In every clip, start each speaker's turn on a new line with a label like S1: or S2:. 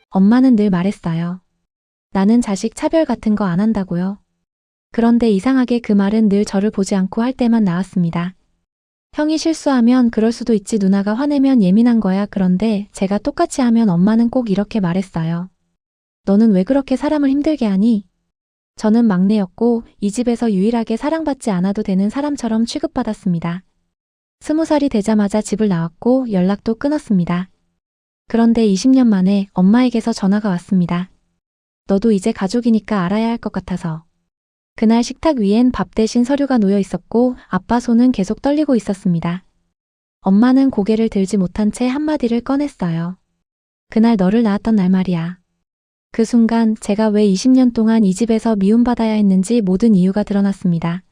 S1: 엄마는 늘 말했어요. 나는 자식 차별 같은 거 안 한다고요. 그런데 이상하게 그 말은 늘 저를 보지 않고 할 때만 나왔습니다. 형이 실수하면 그럴 수도 있지, 누나가 화내면 예민한 거야. 그런데 제가 똑같이 하면 엄마는 꼭 이렇게 말했어요. 너는 왜 그렇게 사람을 힘들게 하니? 저는 막내였고 이 집에서 유일하게 사랑받지 않아도 되는 사람처럼 취급받았습니다. 20살이 되자마자 집을 나왔고 연락도 끊었습니다. 그런데 20년 만에 엄마에게서 전화가 왔습니다. 너도 이제 가족이니까 알아야 할 것 같아서. 그날 식탁 위엔 밥 대신 서류가 놓여 있었고 아빠 손은 계속 떨리고 있었습니다. 엄마는 고개를 들지 못한 채 한마디를 꺼냈어요. 그날 너를 낳았던 날 말이야. 그 순간 제가 왜 20년 동안 이 집에서 미움받아야 했는지 모든 이유가 드러났습니다.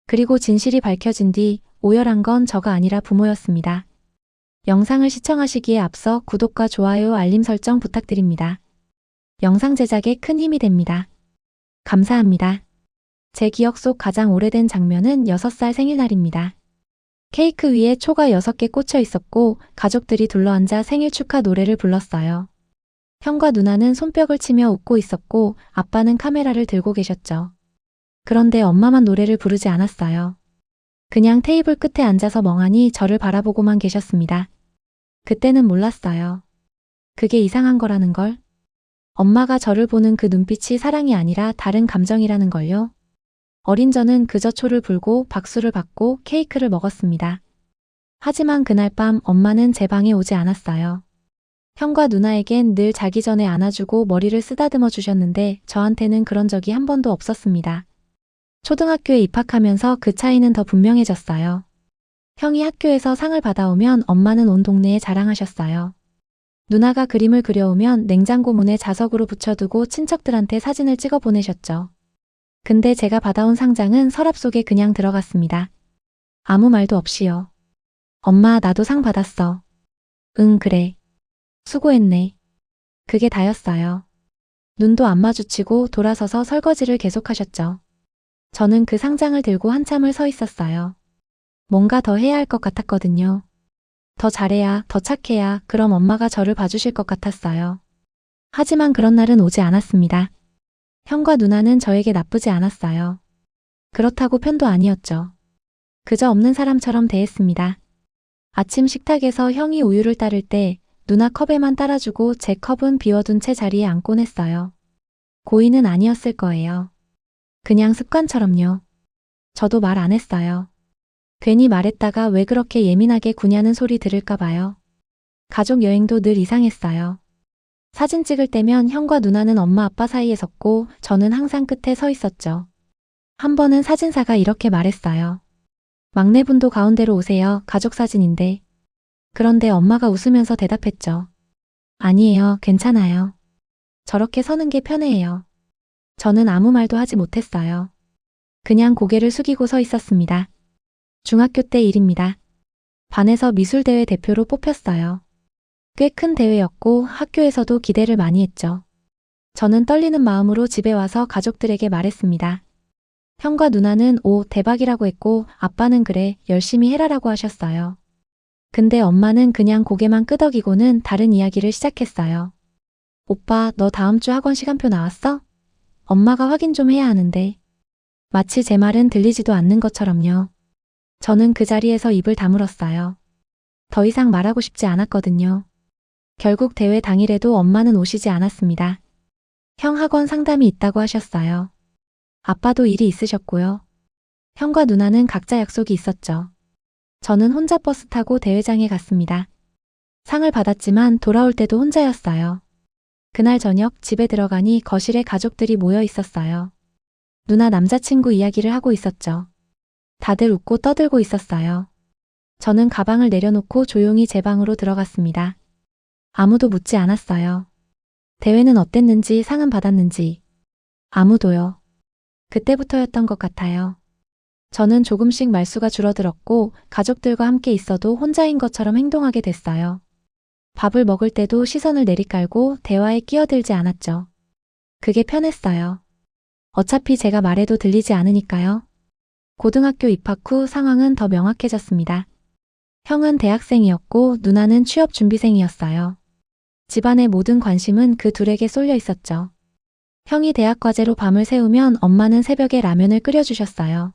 S1: 그리고 진실이 밝혀진 뒤 오열한 건 저가 아니라 부모였습니다. 영상을 시청하시기에 앞서 구독과 좋아요, 알림 설정 부탁드립니다. 영상 제작에 큰 힘이 됩니다. 감사합니다. 제 기억 속 가장 오래된 장면은 6살 생일날입니다. 케이크 위에 초가 6개 꽂혀 있었고 가족들이 둘러앉아 생일 축하 노래를 불렀어요. 형과 누나는 손뼉을 치며 웃고 있었고 아빠는 카메라를 들고 계셨죠. 그런데 엄마만 노래를 부르지 않았어요. 그냥 테이블 끝에 앉아서 멍하니 저를 바라보고만 계셨습니다. 그때는 몰랐어요. 그게 이상한 거라는 걸. 엄마가 저를 보는 그 눈빛이 사랑이 아니라 다른 감정이라는 걸요. 어린 저는 그저 초를 불고 박수를 받고 케이크를 먹었습니다. 하지만 그날 밤 엄마는 제 방에 오지 않았어요. 형과 누나에겐 늘 자기 전에 안아주고 머리를 쓰다듬어 주셨는데 저한테는 그런 적이 한 번도 없었습니다. 초등학교에 입학하면서 그 차이는 더 분명해졌어요. 형이 학교에서 상을 받아오면 엄마는 온 동네에 자랑하셨어요. 누나가 그림을 그려오면 냉장고 문에 자석으로 붙여두고 친척들한테 사진을 찍어 보내셨죠. 근데 제가 받아온 상장은 서랍 속에 그냥 들어갔습니다. 아무 말도 없이요. 엄마, 나도 상 받았어. 응, 그래. 수고했네. 그게 다였어요. 눈도 안 마주치고 돌아서서 설거지를 계속하셨죠. 저는 그 상장을 들고 한참을 서 있었어요. 뭔가 더 해야 할 것 같았거든요. 더 잘해야, 더 착해야, 그럼 엄마가 저를 봐주실 것 같았어요. 하지만 그런 날은 오지 않았습니다. 형과 누나는 저에게 나쁘지 않았어요. 그렇다고 편도 아니었죠. 그저 없는 사람처럼 대했습니다. 아침 식탁에서 형이 우유를 따를 때 누나 컵에만 따라주고 제 컵은 비워둔 채 자리에 앉곤 했어요. 고의는 아니었을 거예요. 그냥 습관처럼요. 저도 말 안 했어요. 괜히 말했다가 왜 그렇게 예민하게 구냐는 소리 들을까 봐요. 가족 여행도 늘 이상했어요. 사진 찍을 때면 형과 누나는 엄마 아빠 사이에 섰고 저는 항상 끝에 서 있었죠. 한 번은 사진사가 이렇게 말했어요. 막내분도 가운데로 오세요. 가족 사진인데. 그런데 엄마가 웃으면서 대답했죠. 아니에요. 괜찮아요. 저렇게 서는 게 편해요. 저는 아무 말도 하지 못했어요. 그냥 고개를 숙이고 서 있었습니다. 중학교 때 일입니다. 반에서 미술대회 대표로 뽑혔어요. 꽤 큰 대회였고 학교에서도 기대를 많이 했죠. 저는 떨리는 마음으로 집에 와서 가족들에게 말했습니다. 형과 누나는 오, 대박이라고 했고 아빠는 그래, 열심히 해라라고 하셨어요. 근데 엄마는 그냥 고개만 끄덕이고는 다른 이야기를 시작했어요. 오빠, 너 다음 주 학원 시간표 나왔어? 엄마가 확인 좀 해야 하는데. 마치 제 말은 들리지도 않는 것처럼요. 저는 그 자리에서 입을 다물었어요. 더 이상 말하고 싶지 않았거든요. 결국 대회 당일에도 엄마는 오시지 않았습니다. 형 학원 상담이 있다고 하셨어요. 아빠도 일이 있으셨고요. 형과 누나는 각자 약속이 있었죠. 저는 혼자 버스 타고 대회장에 갔습니다. 상을 받았지만 돌아올 때도 혼자였어요. 그날 저녁 집에 들어가니 거실에 가족들이 모여 있었어요. 누나 남자친구 이야기를 하고 있었죠. 다들 웃고 떠들고 있었어요. 저는 가방을 내려놓고 조용히 제 방으로 들어갔습니다. 아무도 묻지 않았어요. 대회는 어땠는지, 상은 받았는지. 아무도요. 그때부터였던 것 같아요. 저는 조금씩 말수가 줄어들었고 가족들과 함께 있어도 혼자인 것처럼 행동하게 됐어요. 밥을 먹을 때도 시선을 내리깔고 대화에 끼어들지 않았죠. 그게 편했어요. 어차피 제가 말해도 들리지 않으니까요. 고등학교 입학 후 상황은 더 명확해졌습니다. 형은 대학생이었고 누나는 취업 준비생이었어요. 집안의 모든 관심은 그 둘에게 쏠려 있었죠. 형이 대학 과제로 밤을 새우면 엄마는 새벽에 라면을 끓여주셨어요.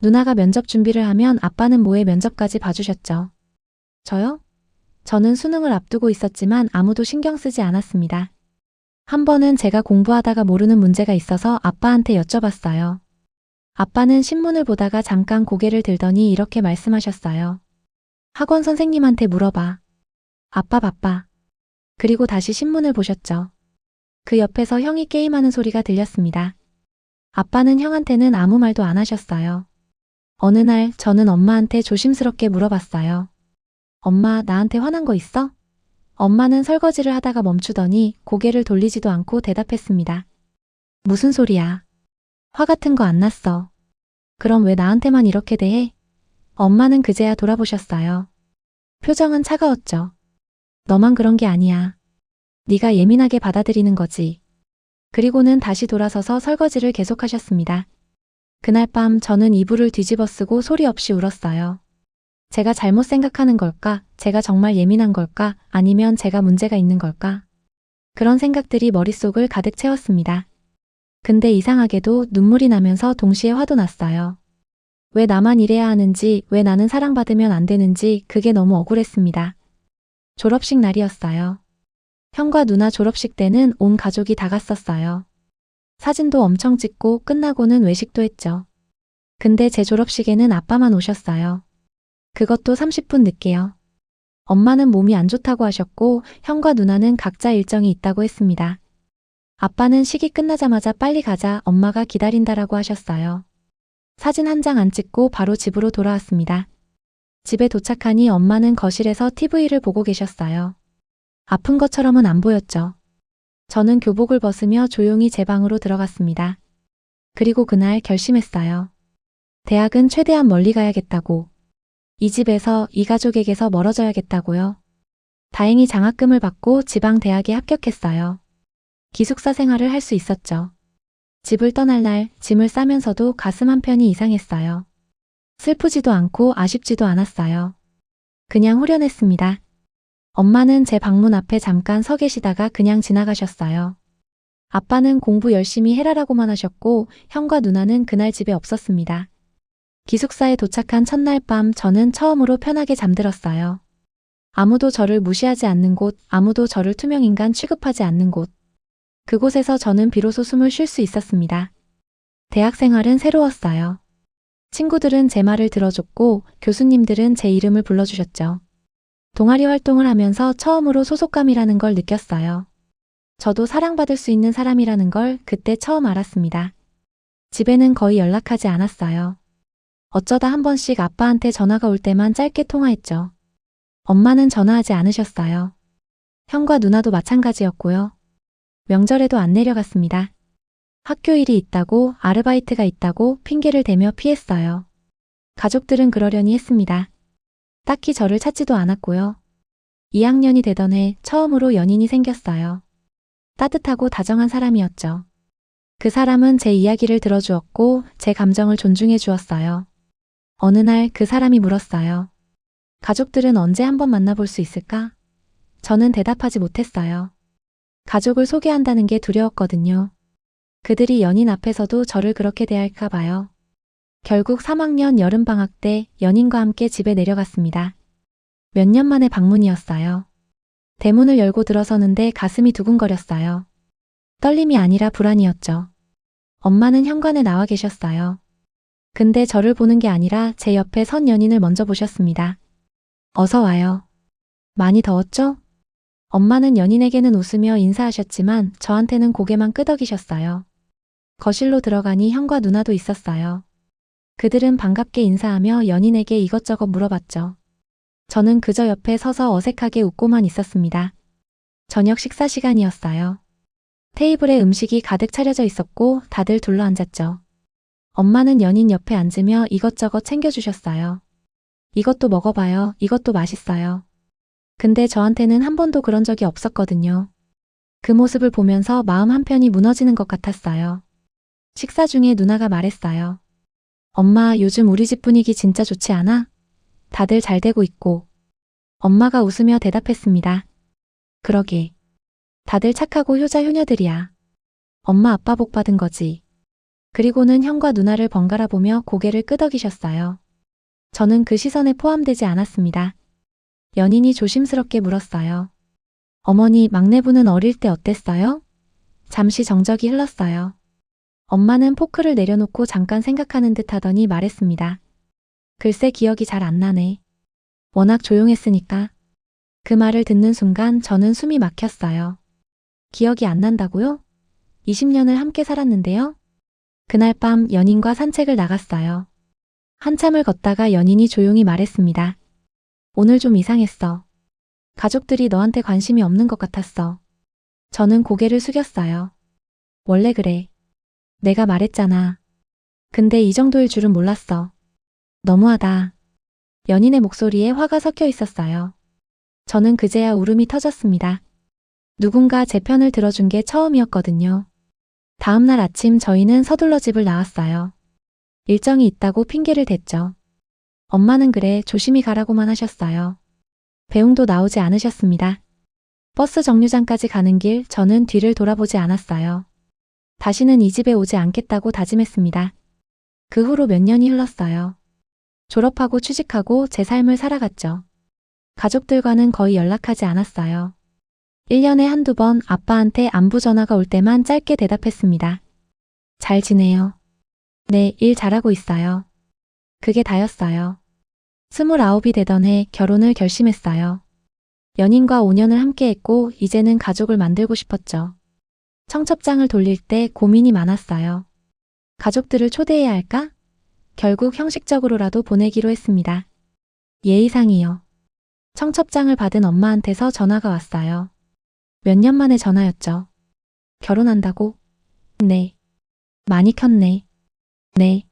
S1: 누나가 면접 준비를 하면 아빠는 모의 면접까지 봐주셨죠. 저요? 저는 수능을 앞두고 있었지만 아무도 신경 쓰지 않았습니다. 한 번은 제가 공부하다가 모르는 문제가 있어서 아빠한테 여쭤봤어요. 아빠는 신문을 보다가 잠깐 고개를 들더니 이렇게 말씀하셨어요. 학원 선생님한테 물어봐. 아빠 바빠. 그리고 다시 신문을 보셨죠. 그 옆에서 형이 게임하는 소리가 들렸습니다. 아빠는 형한테는 아무 말도 안 하셨어요. 어느 날 저는 엄마한테 조심스럽게 물어봤어요. 엄마, 나한테 화난 거 있어? 엄마는 설거지를 하다가 멈추더니 고개를 돌리지도 않고 대답했습니다. 무슨 소리야? 화 같은 거 안 났어. 그럼 왜 나한테만 이렇게 대해? 엄마는 그제야 돌아보셨어요. 표정은 차가웠죠. 너만 그런 게 아니야. 네가 예민하게 받아들이는 거지. 그리고는 다시 돌아서서 설거지를 계속하셨습니다. 그날 밤 저는 이불을 뒤집어 쓰고 소리 없이 울었어요. 제가 잘못 생각하는 걸까? 제가 정말 예민한 걸까? 아니면 제가 문제가 있는 걸까? 그런 생각들이 머릿속을 가득 채웠습니다. 근데 이상하게도 눈물이 나면서 동시에 화도 났어요. 왜 나만 이래야 하는지, 왜 나는 사랑받으면 안 되는지 그게 너무 억울했습니다. 졸업식 날이었어요. 형과 누나 졸업식 때는 온 가족이 다 갔었어요. 사진도 엄청 찍고 끝나고는 외식도 했죠. 근데 제 졸업식에는 아빠만 오셨어요. 그것도 30분 늦게요. 엄마는 몸이 안 좋다고 하셨고 형과 누나는 각자 일정이 있다고 했습니다. 아빠는 식이 끝나자마자 빨리 가자, 엄마가 기다린다라고 하셨어요. 사진 한 장 안 찍고 바로 집으로 돌아왔습니다. 집에 도착하니 엄마는 거실에서 TV를 보고 계셨어요. 아픈 것처럼은 안 보였죠. 저는 교복을 벗으며 조용히 제 방으로 들어갔습니다. 그리고 그날 결심했어요. 대학은 최대한 멀리 가야겠다고. 이 집에서, 이 가족에게서 멀어져야겠다고요. 다행히 장학금을 받고 지방 대학에 합격했어요. 기숙사 생활을 할 수 있었죠. 집을 떠날 날 짐을 싸면서도 가슴 한편이 이상했어요. 슬프지도 않고 아쉽지도 않았어요. 그냥 후련했습니다. 엄마는 제 방문 앞에 잠깐 서 계시다가 그냥 지나가셨어요. 아빠는 공부 열심히 해라라고만 하셨고 형과 누나는 그날 집에 없었습니다. 기숙사에 도착한 첫날 밤 저는 처음으로 편하게 잠들었어요. 아무도 저를 무시하지 않는 곳, 아무도 저를 투명인간 취급하지 않는 곳. 그곳에서 저는 비로소 숨을 쉴 수 있었습니다. 대학 생활은 새로웠어요. 친구들은 제 말을 들어줬고 교수님들은 제 이름을 불러주셨죠. 동아리 활동을 하면서 처음으로 소속감이라는 걸 느꼈어요. 저도 사랑받을 수 있는 사람이라는 걸 그때 처음 알았습니다. 집에는 거의 연락하지 않았어요. 어쩌다 한 번씩 아빠한테 전화가 올 때만 짧게 통화했죠. 엄마는 전화하지 않으셨어요. 형과 누나도 마찬가지였고요. 명절에도 안 내려갔습니다. 학교 일이 있다고, 아르바이트가 있다고 핑계를 대며 피했어요. 가족들은 그러려니 했습니다. 딱히 저를 찾지도 않았고요. 2학년이 되던 해 처음으로 연인이 생겼어요. 따뜻하고 다정한 사람이었죠. 그 사람은 제 이야기를 들어주었고 제 감정을 존중해 주었어요. 어느 날 그 사람이 물었어요. 가족들은 언제 한번 만나볼 수 있을까? 저는 대답하지 못했어요. 가족을 소개한다는 게 두려웠거든요. 그들이 연인 앞에서도 저를 그렇게 대할까 봐요. 결국 3학년 여름방학 때 연인과 함께 집에 내려갔습니다. 몇 년 만의 방문이었어요. 대문을 열고 들어서는데 가슴이 두근거렸어요. 떨림이 아니라 불안이었죠. 엄마는 현관에 나와 계셨어요. 근데 저를 보는 게 아니라 제 옆에 선 연인을 먼저 보셨습니다. 어서 와요. 많이 더웠죠? 엄마는 연인에게는 웃으며 인사하셨지만 저한테는 고개만 끄덕이셨어요. 거실로 들어가니 형과 누나도 있었어요. 그들은 반갑게 인사하며 연인에게 이것저것 물어봤죠. 저는 그저 옆에 서서 어색하게 웃고만 있었습니다. 저녁 식사 시간이었어요. 테이블에 음식이 가득 차려져 있었고 다들 둘러앉았죠. 엄마는 연인 옆에 앉으며 이것저것 챙겨주셨어요. 이것도 먹어봐요. 이것도 맛있어요. 근데 저한테는 한 번도 그런 적이 없었거든요. 그 모습을 보면서 마음 한편이 무너지는 것 같았어요. 식사 중에 누나가 말했어요. 엄마, 요즘 우리 집 분위기 진짜 좋지 않아? 다들 잘 되고 있고. 엄마가 웃으며 대답했습니다. 그러게. 다들 착하고 효자 효녀들이야. 엄마 아빠 복 받은 거지. 그리고는 형과 누나를 번갈아 보며 고개를 끄덕이셨어요. 저는 그 시선에 포함되지 않았습니다. 연인이 조심스럽게 물었어요. 어머니, 막내분은 어릴 때 어땠어요? 잠시 정적이 흘렀어요. 엄마는 포크를 내려놓고 잠깐 생각하는 듯 하더니 말했습니다. 글쎄 기억이 잘 안 나네. 워낙 조용했으니까. 그 말을 듣는 순간 저는 숨이 막혔어요. 기억이 안 난다고요? 20년을 함께 살았는데요? 그날 밤 연인과 산책을 나갔어요. 한참을 걷다가 연인이 조용히 말했습니다. 오늘 좀 이상했어. 가족들이 너한테 관심이 없는 것 같았어. 저는 고개를 숙였어요. 원래 그래. 내가 말했잖아. 근데 이 정도일 줄은 몰랐어. 너무하다. 연인의 목소리에 화가 섞여 있었어요. 저는 그제야 울음이 터졌습니다. 누군가 제 편을 들어준 게 처음이었거든요. 다음 날 아침 저희는 서둘러 집을 나왔어요. 일정이 있다고 핑계를 댔죠. 엄마는 그래 조심히 가라고만 하셨어요. 배웅도 나오지 않으셨습니다. 버스 정류장까지 가는 길 저는 뒤를 돌아보지 않았어요. 다시는 이 집에 오지 않겠다고 다짐했습니다. 그 후로 몇 년이 흘렀어요. 졸업하고 취직하고 제 삶을 살아갔죠. 가족들과는 거의 연락하지 않았어요. 1년에 한두 번 아빠한테 안부 전화가 올 때만 짧게 대답했습니다. 잘 지내요. 네, 일 잘하고 있어요. 그게 다였어요. 29이 되던 해 결혼을 결심했어요. 연인과 5년을 함께했고 이제는 가족을 만들고 싶었죠. 청첩장을 돌릴 때 고민이 많았어요. 가족들을 초대해야 할까? 결국 형식적으로라도 보내기로 했습니다. 예의상이요. 청첩장을 받은 엄마한테서 전화가 왔어요. 몇 년 만에 전화였죠. 결혼한다고? 네. 많이 컸네. 네.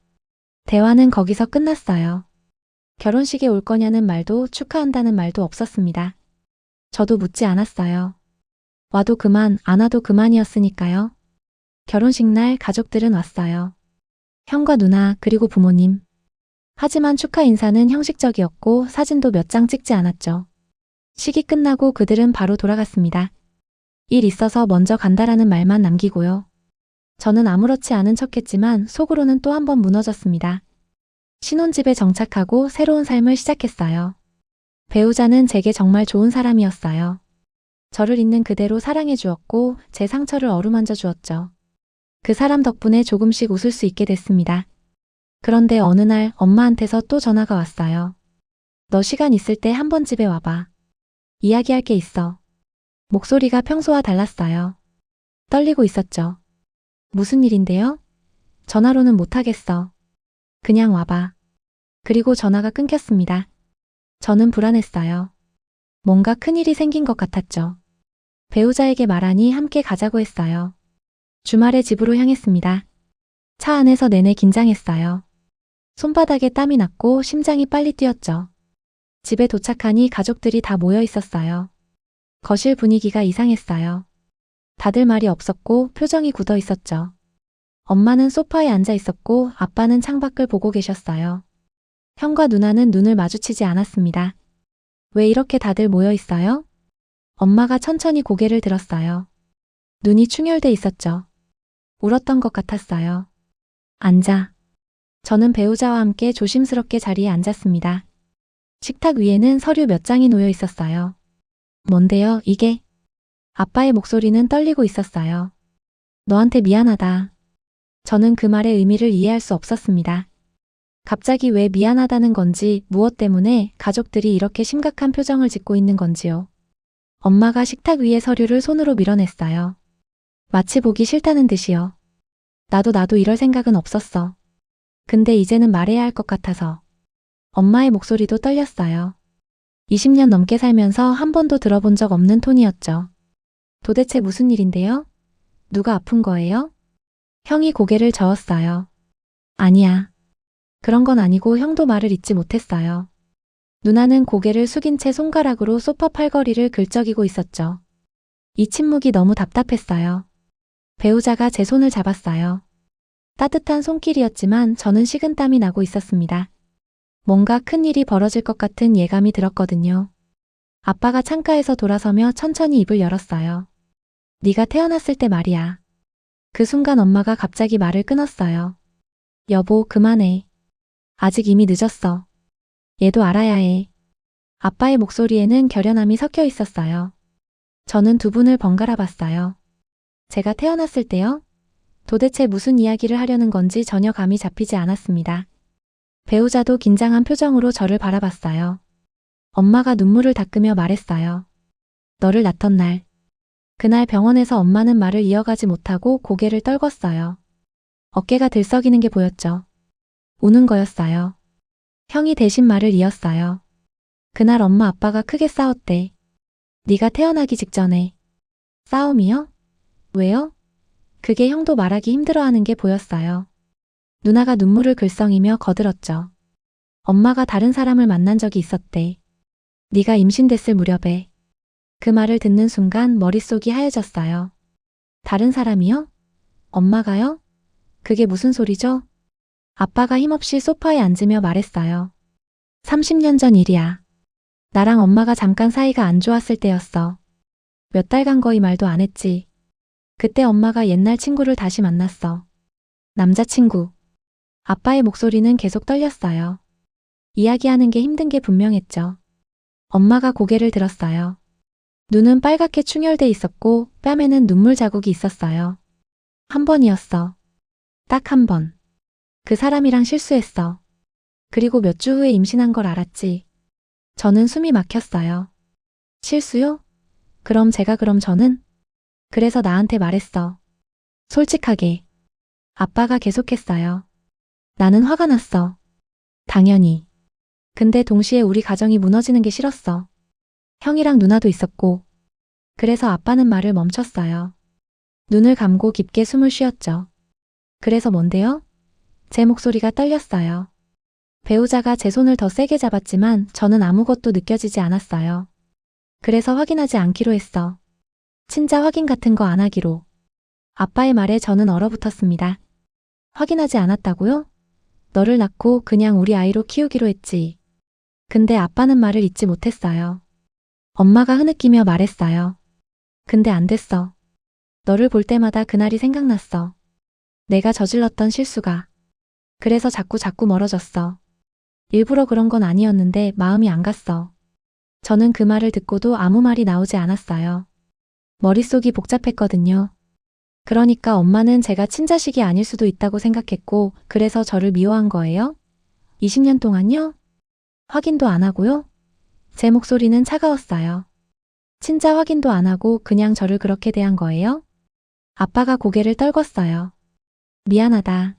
S1: 대화는 거기서 끝났어요. 결혼식에 올 거냐는 말도 축하한다는 말도 없었습니다. 저도 묻지 않았어요. 와도 그만, 안 와도 그만이었으니까요. 결혼식 날 가족들은 왔어요. 형과 누나 그리고 부모님. 하지만 축하 인사는 형식적이었고 사진도 몇 장 찍지 않았죠. 식이 끝나고 그들은 바로 돌아갔습니다. 일 있어서 먼저 간다라는 말만 남기고요. 저는 아무렇지 않은 척했지만 속으로는 또 한 번 무너졌습니다. 신혼집에 정착하고 새로운 삶을 시작했어요. 배우자는 제게 정말 좋은 사람이었어요. 저를 있는 그대로 사랑해 주었고 제 상처를 어루만져 주었죠. 그 사람 덕분에 조금씩 웃을 수 있게 됐습니다. 그런데 어느 날 엄마한테서 또 전화가 왔어요. 너 시간 있을 때 한번 집에 와봐. 이야기할 게 있어. 목소리가 평소와 달랐어요. 떨리고 있었죠. 무슨 일인데요? 전화로는 못하겠어. 그냥 와봐. 그리고 전화가 끊겼습니다. 저는 불안했어요. 뭔가 큰일이 생긴 것 같았죠. 배우자에게 말하니 함께 가자고 했어요. 주말에 집으로 향했습니다. 차 안에서 내내 긴장했어요. 손바닥에 땀이 났고 심장이 빨리 뛰었죠. 집에 도착하니 가족들이 다 모여 있었어요. 거실 분위기가 이상했어요. 다들 말이 없었고 표정이 굳어 있었죠. 엄마는 소파에 앉아 있었고 아빠는 창밖을 보고 계셨어요. 형과 누나는 눈을 마주치지 않았습니다. 왜 이렇게 다들 모여 있어요? 엄마가 천천히 고개를 들었어요. 눈이 충혈돼 있었죠. 울었던 것 같았어요. 앉아. 저는 배우자와 함께 조심스럽게 자리에 앉았습니다. 식탁 위에는 서류 몇 장이 놓여 있었어요. 뭔데요, 이게? 아빠의 목소리는 떨리고 있었어요. 너한테 미안하다. 저는 그 말의 의미를 이해할 수 없었습니다. 갑자기 왜 미안하다는 건지, 무엇 때문에 가족들이 이렇게 심각한 표정을 짓고 있는 건지요. 엄마가 식탁 위의 서류를 손으로 밀어냈어요. 마치 보기 싫다는 듯이요. 나도 이럴 생각은 없었어. 근데 이제는 말해야 할 것 같아서. 엄마의 목소리도 떨렸어요. 20년 넘게 살면서 한 번도 들어본 적 없는 톤이었죠. 도대체 무슨 일인데요? 누가 아픈 거예요? 형이 고개를 저었어요. 아니야. 그런 건 아니고 형도 말을 잇지 못했어요. 누나는 고개를 숙인 채 손가락으로 소파 팔걸이를 긁적이고 있었죠. 이 침묵이 너무 답답했어요. 배우자가 제 손을 잡았어요. 따뜻한 손길이었지만 저는 식은땀이 나고 있었습니다. 뭔가 큰 일이 벌어질 것 같은 예감이 들었거든요. 아빠가 창가에서 돌아서며 천천히 입을 열었어요. 네가 태어났을 때 말이야. 그 순간 엄마가 갑자기 말을 끊었어요. 여보, 그만해. 아직 이미 늦었어. 얘도 알아야 해. 아빠의 목소리에는 결연함이 섞여 있었어요. 저는 두 분을 번갈아 봤어요. 제가 태어났을 때요? 도대체 무슨 이야기를 하려는 건지 전혀 감이 잡히지 않았습니다. 배우자도 긴장한 표정으로 저를 바라봤어요. 엄마가 눈물을 닦으며 말했어요. 너를 낳던 날. 그날 병원에서 엄마는 말을 이어가지 못하고 고개를 떨궜어요. 어깨가 들썩이는 게 보였죠. 우는 거였어요. 형이 대신 말을 이었어요. 그날 엄마 아빠가 크게 싸웠대. 네가 태어나기 직전에. 싸움이요? 왜요? 그게 형도 말하기 힘들어하는 게 보였어요. 누나가 눈물을 글썽이며 거들었죠. 엄마가 다른 사람을 만난 적이 있었대. 네가 임신됐을 무렵에. 그 말을 듣는 순간 머릿속이 하얘졌어요. 다른 사람이요? 엄마가요? 그게 무슨 소리죠? 아빠가 힘없이 소파에 앉으며 말했어요. 30년 전 일이야. 나랑 엄마가 잠깐 사이가 안 좋았을 때였어. 몇 달간 거의 말도 안 했지. 그때 엄마가 옛날 친구를 다시 만났어. 남자친구. 아빠의 목소리는 계속 떨렸어요. 이야기하는 게 힘든 게 분명했죠. 엄마가 고개를 들었어요. 눈은 빨갛게 충혈돼 있었고 뺨에는 눈물 자국이 있었어요. 한 번이었어. 딱 한 번. 그 사람이랑 실수했어. 그리고 몇 주 후에 임신한 걸 알았지. 저는 숨이 막혔어요. 실수요? 그럼 저는? 그래서 나한테 말했어. 솔직하게. 아빠가 계속했어요. 나는 화가 났어. 당연히. 근데 동시에 우리 가정이 무너지는 게 싫었어. 형이랑 누나도 있었고. 그래서 아빠는 말을 멈췄어요. 눈을 감고 깊게 숨을 쉬었죠. 그래서 뭔데요? 제 목소리가 떨렸어요. 배우자가 제 손을 더 세게 잡았지만 저는 아무것도 느껴지지 않았어요. 그래서 확인하지 않기로 했어. 친자 확인 같은 거 안 하기로. 아빠의 말에 저는 얼어붙었습니다. 확인하지 않았다고요? 너를 낳고 그냥 우리 아이로 키우기로 했지. 근데 아빠는 말을 잇지 못했어요. 엄마가 흐느끼며 말했어요. 근데 안 됐어. 너를 볼 때마다 그날이 생각났어. 내가 저질렀던 실수가. 그래서 자꾸 멀어졌어. 일부러 그런 건 아니었는데 마음이 안 갔어. 저는 그 말을 듣고도 아무 말이 나오지 않았어요. 머릿속이 복잡했거든요. 그러니까 엄마는 제가 친자식이 아닐 수도 있다고 생각했고 그래서 저를 미워한 거예요? 20년 동안요? 확인도 안 하고요? 제 목소리는 차가웠어요. 친자 확인도 안 하고 그냥 저를 그렇게 대한 거예요? 아빠가 고개를 떨궜어요. 미안하다.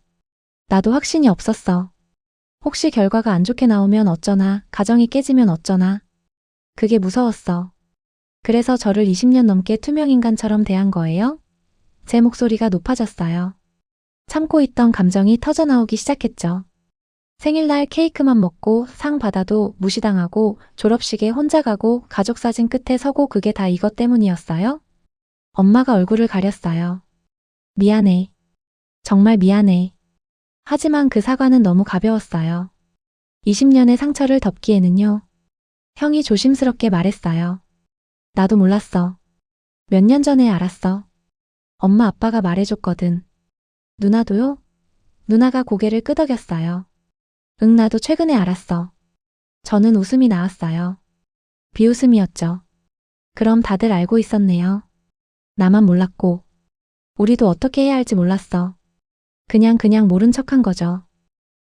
S1: 나도 확신이 없었어. 혹시 결과가 안 좋게 나오면 어쩌나, 가정이 깨지면 어쩌나. 그게 무서웠어. 그래서 저를 20년 넘게 투명인간처럼 대한 거예요? 제 목소리가 높아졌어요. 참고 있던 감정이 터져나오기 시작했죠. 생일날 케이크만 먹고 상 받아도 무시당하고 졸업식에 혼자 가고 가족 사진 끝에 서고 그게 다 이것 때문이었어요? 엄마가 얼굴을 가렸어요. 미안해. 정말 미안해. 하지만 그 사과는 너무 가벼웠어요. 20년의 상처를 덮기에는요. 형이 조심스럽게 말했어요. 나도 몰랐어. 몇 년 전에 알았어. 엄마 아빠가 말해줬거든. 누나도요? 누나가 고개를 끄덕였어요. 응, 나도 최근에 알았어. 저는 웃음이 나왔어요. 비웃음이었죠. 그럼 다들 알고 있었네요. 나만 몰랐고. 우리도 어떻게 해야 할지 몰랐어. 그냥 모른 척한 거죠.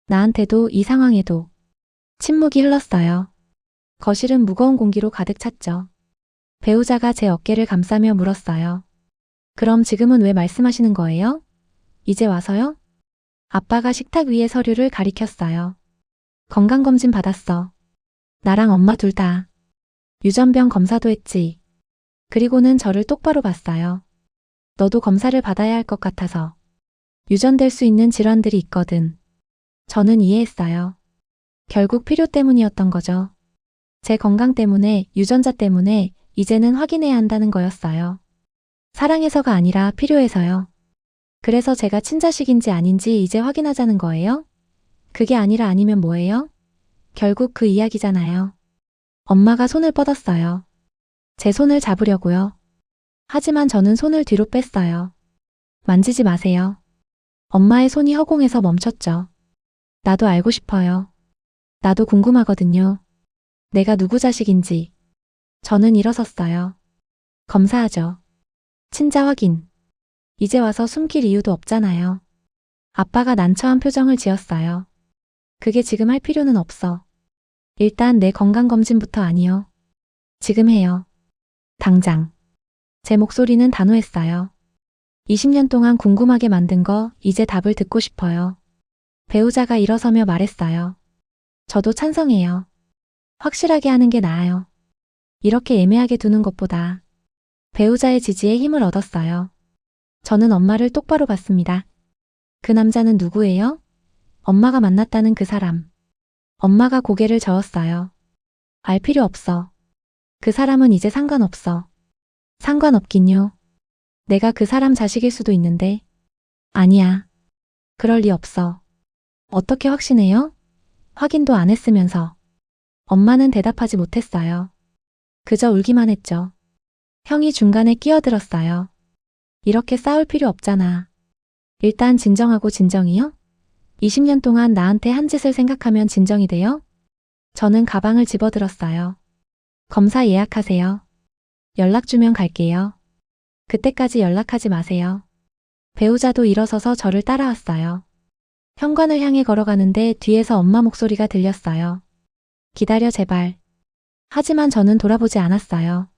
S1: 나한테도 이 상황에도. 침묵이 흘렀어요. 거실은 무거운 공기로 가득 찼죠. 배우자가 제 어깨를 감싸며 물었어요. 그럼 지금은 왜 말씀하시는 거예요? 이제 와서요? 아빠가 식탁 위에 서류를 가리켰어요. 건강검진 받았어. 나랑 엄마 둘 다. 유전병 검사도 했지. 그리고는 저를 똑바로 봤어요. 너도 검사를 받아야 할 것 같아서. 유전될 수 있는 질환들이 있거든. 저는 이해했어요. 결국 필요 때문이었던 거죠. 제 건강 때문에, 유전자 때문에 이제는 확인해야 한다는 거였어요. 사랑해서가 아니라 필요해서요. 그래서 제가 친자식인지 아닌지 이제 확인하자는 거예요? 그게 아니라 아니면 뭐예요? 결국 그 이야기잖아요. 엄마가 손을 뻗었어요. 제 손을 잡으려고요. 하지만 저는 손을 뒤로 뺐어요. 만지지 마세요. 엄마의 손이 허공에서 멈췄죠. 나도 알고 싶어요. 나도 궁금하거든요. 내가 누구 자식인지. 저는 일어섰어요. 검사하죠. 친자 확인. 이제 와서 숨길 이유도 없잖아요. 아빠가 난처한 표정을 지었어요. 그게 지금 할 필요는 없어. 일단 내 건강검진부터 아니요. 지금 해요. 당장. 제 목소리는 단호했어요. 20년 동안 궁금하게 만든 거 이제 답을 듣고 싶어요. 배우자가 일어서며 말했어요. 저도 찬성해요. 확실하게 하는 게 나아요. 이렇게 애매하게 두는 것보다. 배우자의 지지에 힘을 얻었어요. 저는 엄마를 똑바로 봤습니다. 그 남자는 누구예요? 엄마가 만났다는 그 사람. 엄마가 고개를 저었어요. 알 필요 없어. 그 사람은 이제 상관없어. 상관없긴요. 내가 그 사람 자식일 수도 있는데. 아니야. 그럴 리 없어. 어떻게 확신해요? 확인도 안 했으면서. 엄마는 대답하지 못했어요. 그저 울기만 했죠. 형이 중간에 끼어들었어요. 이렇게 싸울 필요 없잖아. 일단 진정하고 진정이요? 20년 동안 나한테 한 짓을 생각하면 진정이 돼요? 저는 가방을 집어들었어요. 검사 예약하세요. 연락 주면 갈게요. 그때까지 연락하지 마세요. 배우자도 일어서서 저를 따라왔어요. 현관을 향해 걸어가는데 뒤에서 엄마 목소리가 들렸어요. 기다려 제발. 하지만 저는 돌아보지 않았어요.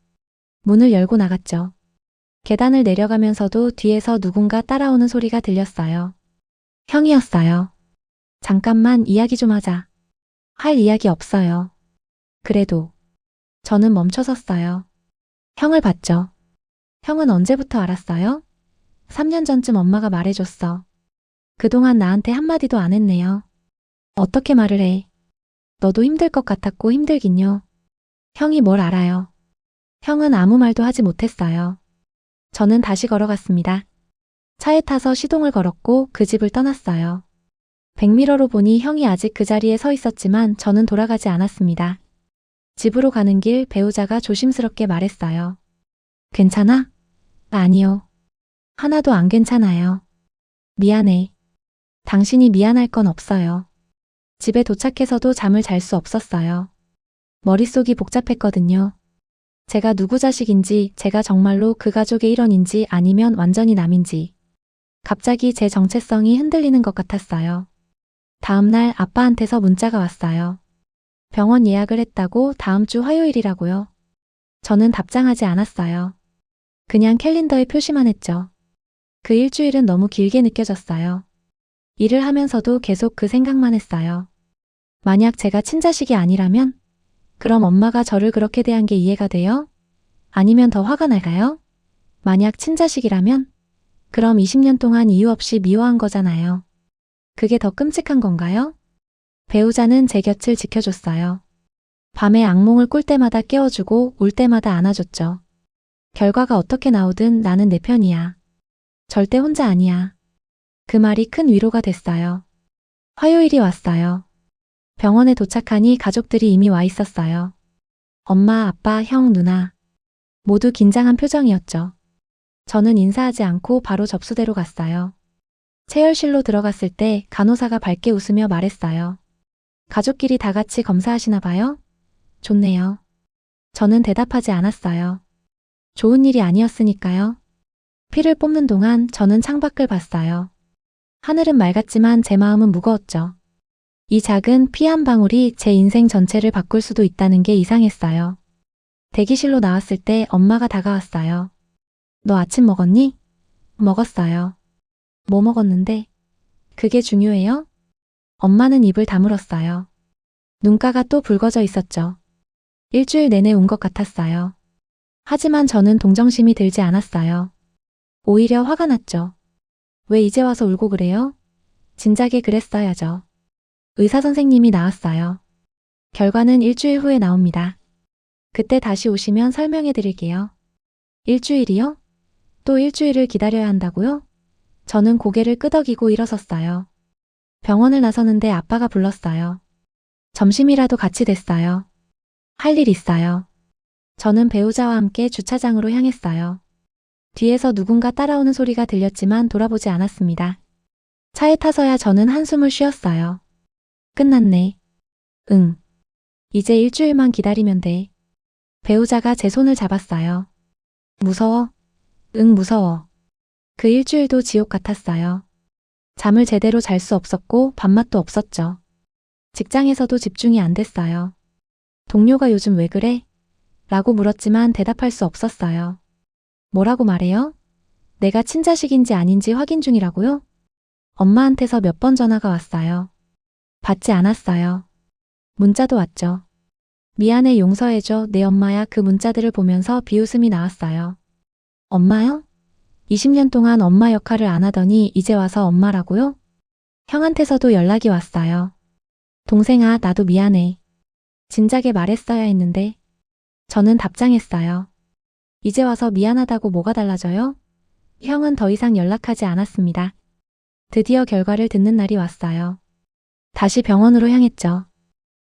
S1: 문을 열고 나갔죠. 계단을 내려가면서도 뒤에서 누군가 따라오는 소리가 들렸어요. 형이었어요. 잠깐만 이야기 좀 하자. 할 이야기 없어요. 그래도. 저는 멈춰 섰어요. 형을 봤죠. 형은 언제부터 알았어요? 3년 전쯤 엄마가 말해줬어. 그동안 나한테 한마디도 안 했네요. 어떻게 말을 해? 너도 힘들 것 같았고 힘들긴요. 형이 뭘 알아요? 형은 아무 말도 하지 못했어요. 저는 다시 걸어갔습니다. 차에 타서 시동을 걸었고 그 집을 떠났어요. 백미러로 보니 형이 아직 그 자리에 서 있었지만 저는 돌아가지 않았습니다. 집으로 가는 길 배우자가 조심스럽게 말했어요. 괜찮아? 아니요. 하나도 안 괜찮아요. 미안해. 당신이 미안할 건 없어요. 집에 도착해서도 잠을 잘 수 없었어요. 머릿속이 복잡했거든요. 제가 누구 자식인지, 제가 정말로 그 가족의 일원인지 아니면 완전히 남인지. 갑자기 제 정체성이 흔들리는 것 같았어요. 다음 날 아빠한테서 문자가 왔어요. 병원 예약을 했다고 다음 주 화요일이라고요. 저는 답장하지 않았어요. 그냥 캘린더에 표시만 했죠. 그 일주일은 너무 길게 느껴졌어요. 일을 하면서도 계속 그 생각만 했어요. 만약 제가 친자식이 아니라면? 그럼 엄마가 저를 그렇게 대한 게 이해가 돼요? 아니면 더 화가 날까요? 만약 친자식이라면? 그럼 20년 동안 이유 없이 미워한 거잖아요. 그게 더 끔찍한 건가요? 배우자는 제 곁을 지켜줬어요. 밤에 악몽을 꿀 때마다 깨워주고 울 때마다 안아줬죠. 결과가 어떻게 나오든 나는 내 편이야. 절대 혼자 아니야. 그 말이 큰 위로가 됐어요. 화요일이 왔어요. 병원에 도착하니 가족들이 이미 와 있었어요. 엄마, 아빠, 형, 누나. 모두 긴장한 표정이었죠. 저는 인사하지 않고 바로 접수대로 갔어요. 체열실로 들어갔을 때 간호사가 밝게 웃으며 말했어요. 가족끼리 다 같이 검사하시나 봐요? 좋네요. 저는 대답하지 않았어요. 좋은 일이 아니었으니까요. 피를 뽑는 동안 저는 창밖을 봤어요. 하늘은 맑았지만 제 마음은 무거웠죠. 이 작은 피 한 방울이 제 인생 전체를 바꿀 수도 있다는 게 이상했어요. 대기실로 나왔을 때 엄마가 다가왔어요. 너 아침 먹었니? 먹었어요. 뭐 먹었는데? 그게 중요해요? 엄마는 입을 다물었어요. 눈가가 또 붉어져 있었죠. 일주일 내내 운 것 같았어요. 하지만 저는 동정심이 들지 않았어요. 오히려 화가 났죠. 왜 이제 와서 울고 그래요? 진작에 그랬어야죠. 의사 선생님이 나왔어요. 결과는 일주일 후에 나옵니다. 그때 다시 오시면 설명해 드릴게요. 일주일이요? 또 일주일을 기다려야 한다고요? 저는 고개를 끄덕이고 일어섰어요. 병원을 나서는데 아빠가 불렀어요. 점심이라도 같이 됐어요. 할 일 있어요. 저는 배우자와 함께 주차장으로 향했어요. 뒤에서 누군가 따라오는 소리가 들렸지만 돌아보지 않았습니다. 차에 타서야 저는 한숨을 쉬었어요. 끝났네. 응. 이제 일주일만 기다리면 돼. 배우자가 제 손을 잡았어요. 무서워? 응, 무서워. 그 일주일도 지옥 같았어요. 잠을 제대로 잘 수 없었고 밥맛도 없었죠. 직장에서도 집중이 안 됐어요. 동료가 요즘 왜 그래? 라고 물었지만 대답할 수 없었어요. 뭐라고 말해요? 내가 친자식인지 아닌지 확인 중이라고요? 엄마한테서 몇 번 전화가 왔어요. 받지 않았어요. 문자도 왔죠. 미안해, 용서해줘, 내 엄마야. 그 문자들을 보면서 비웃음이 나왔어요. 엄마요? 20년 동안 엄마 역할을 안 하더니 이제 와서 엄마라고요? 형한테서도 연락이 왔어요. 동생아, 나도 미안해. 진작에 말했어야 했는데. 저는 답장했어요. 이제 와서 미안하다고 뭐가 달라져요? 형은 더 이상 연락하지 않았습니다. 드디어 결과를 듣는 날이 왔어요. 다시 병원으로 향했죠.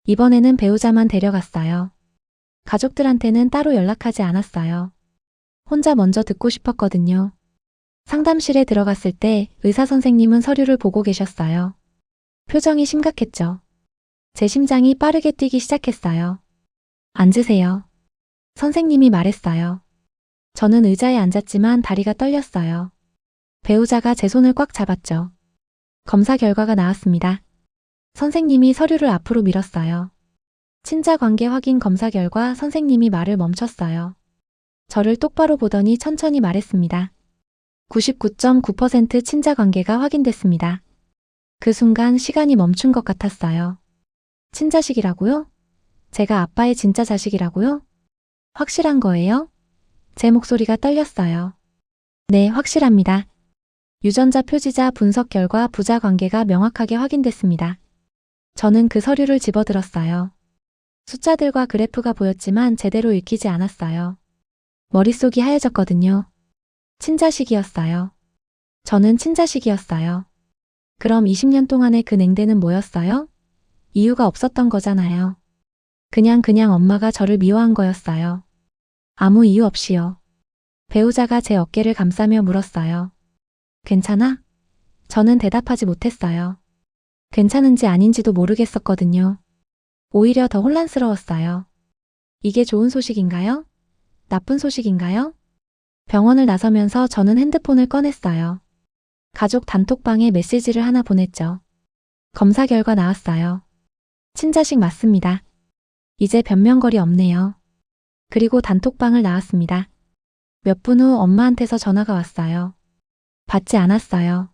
S1: 이번에는 배우자만 데려갔어요. 가족들한테는 따로 연락하지 않았어요. 혼자 먼저 듣고 싶었거든요. 상담실에 들어갔을 때 의사 선생님은 서류를 보고 계셨어요. 표정이 심각했죠. 제 심장이 빠르게 뛰기 시작했어요. 앉으세요. 선생님이 말했어요. 저는 의자에 앉았지만 다리가 떨렸어요. 배우자가 제 손을 꽉 잡았죠. 검사 결과가 나왔습니다. 선생님이 서류를 앞으로 밀었어요. 친자 관계 확인 검사 결과. 선생님이 말을 멈췄어요. 저를 똑바로 보더니 천천히 말했습니다. 99.9% 친자 관계가 확인됐습니다. 그 순간 시간이 멈춘 것 같았어요. 친자식이라고요? 제가 아빠의 진짜 자식이라고요? 확실한 거예요? 제 목소리가 떨렸어요. 네, 확실합니다. 유전자 표지자 분석 결과 부자 관계가 명확하게 확인됐습니다. 저는 그 서류를 집어들었어요. 숫자들과 그래프가 보였지만 제대로 읽히지 않았어요. 머릿속이 하얘졌거든요. 친자식이었어요. 저는 친자식이었어요. 그럼 20년 동안의 그 냉대는 뭐였어요? 이유가 없었던 거잖아요. 그냥 엄마가 저를 미워한 거였어요. 아무 이유 없이요. 배우자가 제 어깨를 감싸며 물었어요. 괜찮아? 저는 대답하지 못했어요. 괜찮은지 아닌지도 모르겠었거든요. 오히려 더 혼란스러웠어요. 이게 좋은 소식인가요? 나쁜 소식인가요? 병원을 나서면서 저는 핸드폰을 꺼냈어요. 가족 단톡방에 메시지를 하나 보냈죠. 검사 결과 나왔어요. 친자식 맞습니다. 이제 변명거리 없네요. 그리고 단톡방을 나왔습니다. 몇 분 후 엄마한테서 전화가 왔어요. 받지 않았어요.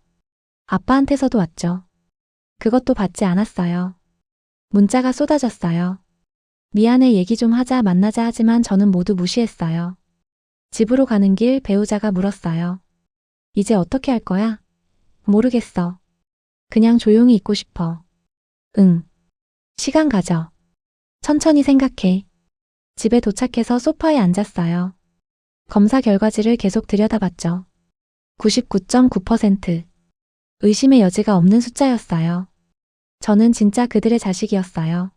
S1: 아빠한테서도 왔죠. 그것도 받지 않았어요. 문자가 쏟아졌어요. 미안해, 얘기 좀 하자, 만나자 하지만 저는 모두 무시했어요. 집으로 가는 길 배우자가 물었어요. 이제 어떻게 할 거야? 모르겠어. 그냥 조용히 있고 싶어. 응. 시간 가져. 천천히 생각해. 집에 도착해서 소파에 앉았어요. 검사 결과지를 계속 들여다봤죠. 99.9%. 의심의 여지가 없는 숫자였어요. 저는 진짜 그들의 자식이었어요.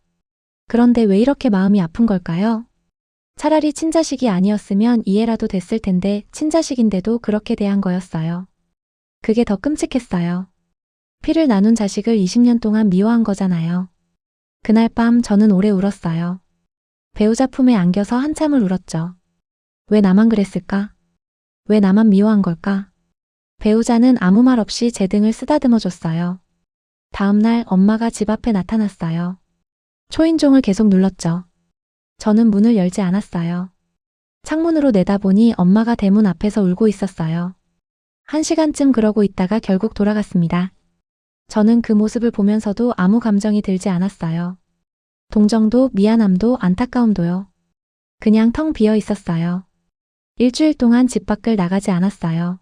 S1: 그런데 왜 이렇게 마음이 아픈 걸까요? 차라리 친자식이 아니었으면 이해라도 됐을 텐데 친자식인데도 그렇게 대한 거였어요. 그게 더 끔찍했어요. 피를 나눈 자식을 20년 동안 미워한 거잖아요. 그날 밤 저는 오래 울었어요. 배우자 품에 안겨서 한참을 울었죠. 왜 나만 그랬을까? 왜 나만 미워한 걸까? 배우자는 아무 말 없이 제 등을 쓰다듬어 줬어요. 다음 날 엄마가 집 앞에 나타났어요. 초인종을 계속 눌렀죠. 저는 문을 열지 않았어요. 창문으로 내다보니 엄마가 대문 앞에서 울고 있었어요. 1시간쯤 그러고 있다가 결국 돌아갔습니다. 저는 그 모습을 보면서도 아무 감정이 들지 않았어요. 동정도 미안함도 안타까움도요. 그냥 텅 비어 있었어요. 일주일 동안 집 밖을 나가지 않았어요.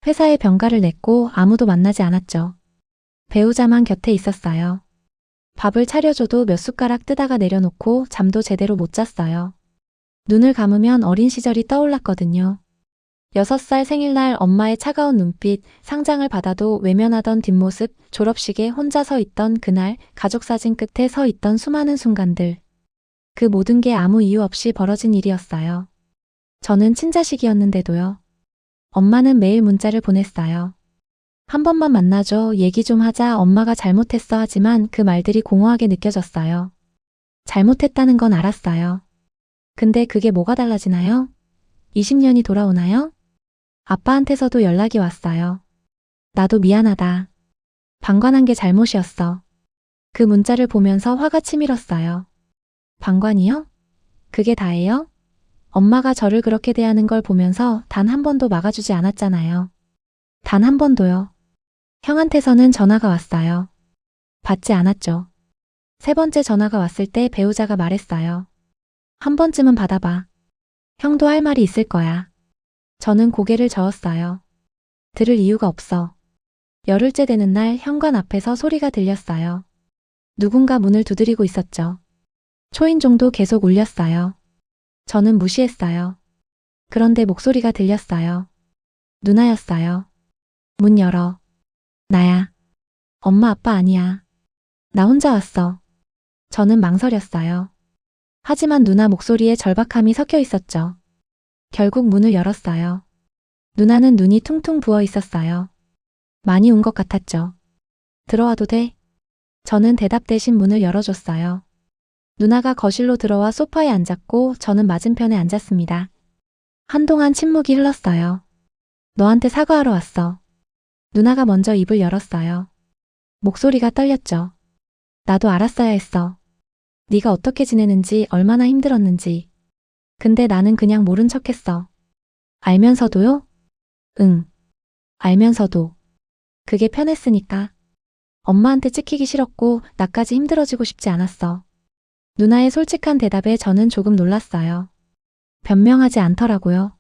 S1: 회사에 병가를 냈고 아무도 만나지 않았죠. 배우자만 곁에 있었어요. 밥을 차려줘도 몇 숟가락 뜨다가 내려놓고 잠도 제대로 못 잤어요. 눈을 감으면 어린 시절이 떠올랐거든요. 6살 생일날 엄마의 차가운 눈빛, 상장을 받아도 외면하던 뒷모습, 졸업식에 혼자 서 있던 그날, 가족사진 끝에 서 있던 수많은 순간들. 그 모든 게 아무 이유 없이 벌어진 일이었어요. 저는 친자식이었는데도요. 엄마는 매일 문자를 보냈어요. 한 번만 만나줘, 얘기 좀 하자, 엄마가 잘못했어 하지만 그 말들이 공허하게 느껴졌어요. 잘못했다는 건 알았어요. 근데 그게 뭐가 달라지나요? 20년이 돌아오나요? 아빠한테서도 연락이 왔어요. 나도 미안하다. 방관한 게 잘못이었어. 그 문자를 보면서 화가 치밀었어요. 방관이요? 그게 다예요? 엄마가 저를 그렇게 대하는 걸 보면서 단 한 번도 막아주지 않았잖아요. 단 한 번도요. 형한테서는 전화가 왔어요. 받지 않았죠. 세 번째 전화가 왔을 때 배우자가 말했어요. 한 번쯤은 받아봐. 형도 할 말이 있을 거야. 저는 고개를 저었어요. 들을 이유가 없어. 열흘째 되는 날 현관 앞에서 소리가 들렸어요. 누군가 문을 두드리고 있었죠. 초인종도 계속 울렸어요. 저는 무시했어요. 그런데 목소리가 들렸어요. 누나였어요. 문 열어. 나야. 엄마 아빠 아니야. 나 혼자 왔어. 저는 망설였어요. 하지만 누나 목소리에 절박함이 섞여 있었죠. 결국 문을 열었어요. 누나는 눈이 퉁퉁 부어 있었어요. 많이 운 것 같았죠. 들어와도 돼? 저는 대답 대신 문을 열어줬어요. 누나가 거실로 들어와 소파에 앉았고 저는 맞은편에 앉았습니다. 한동안 침묵이 흘렀어요. 너한테 사과하러 왔어. 누나가 먼저 입을 열었어요. 목소리가 떨렸죠. 나도 알았어야 했어. 네가 어떻게 지내는지, 얼마나 힘들었는지. 근데 나는 그냥 모른 척했어. 알면서도요? 응. 알면서도. 그게 편했으니까. 엄마한테 찍히기 싫었고 나까지 힘들어지고 싶지 않았어. 누나의 솔직한 대답에 저는 조금 놀랐어요. 변명하지 않더라고요.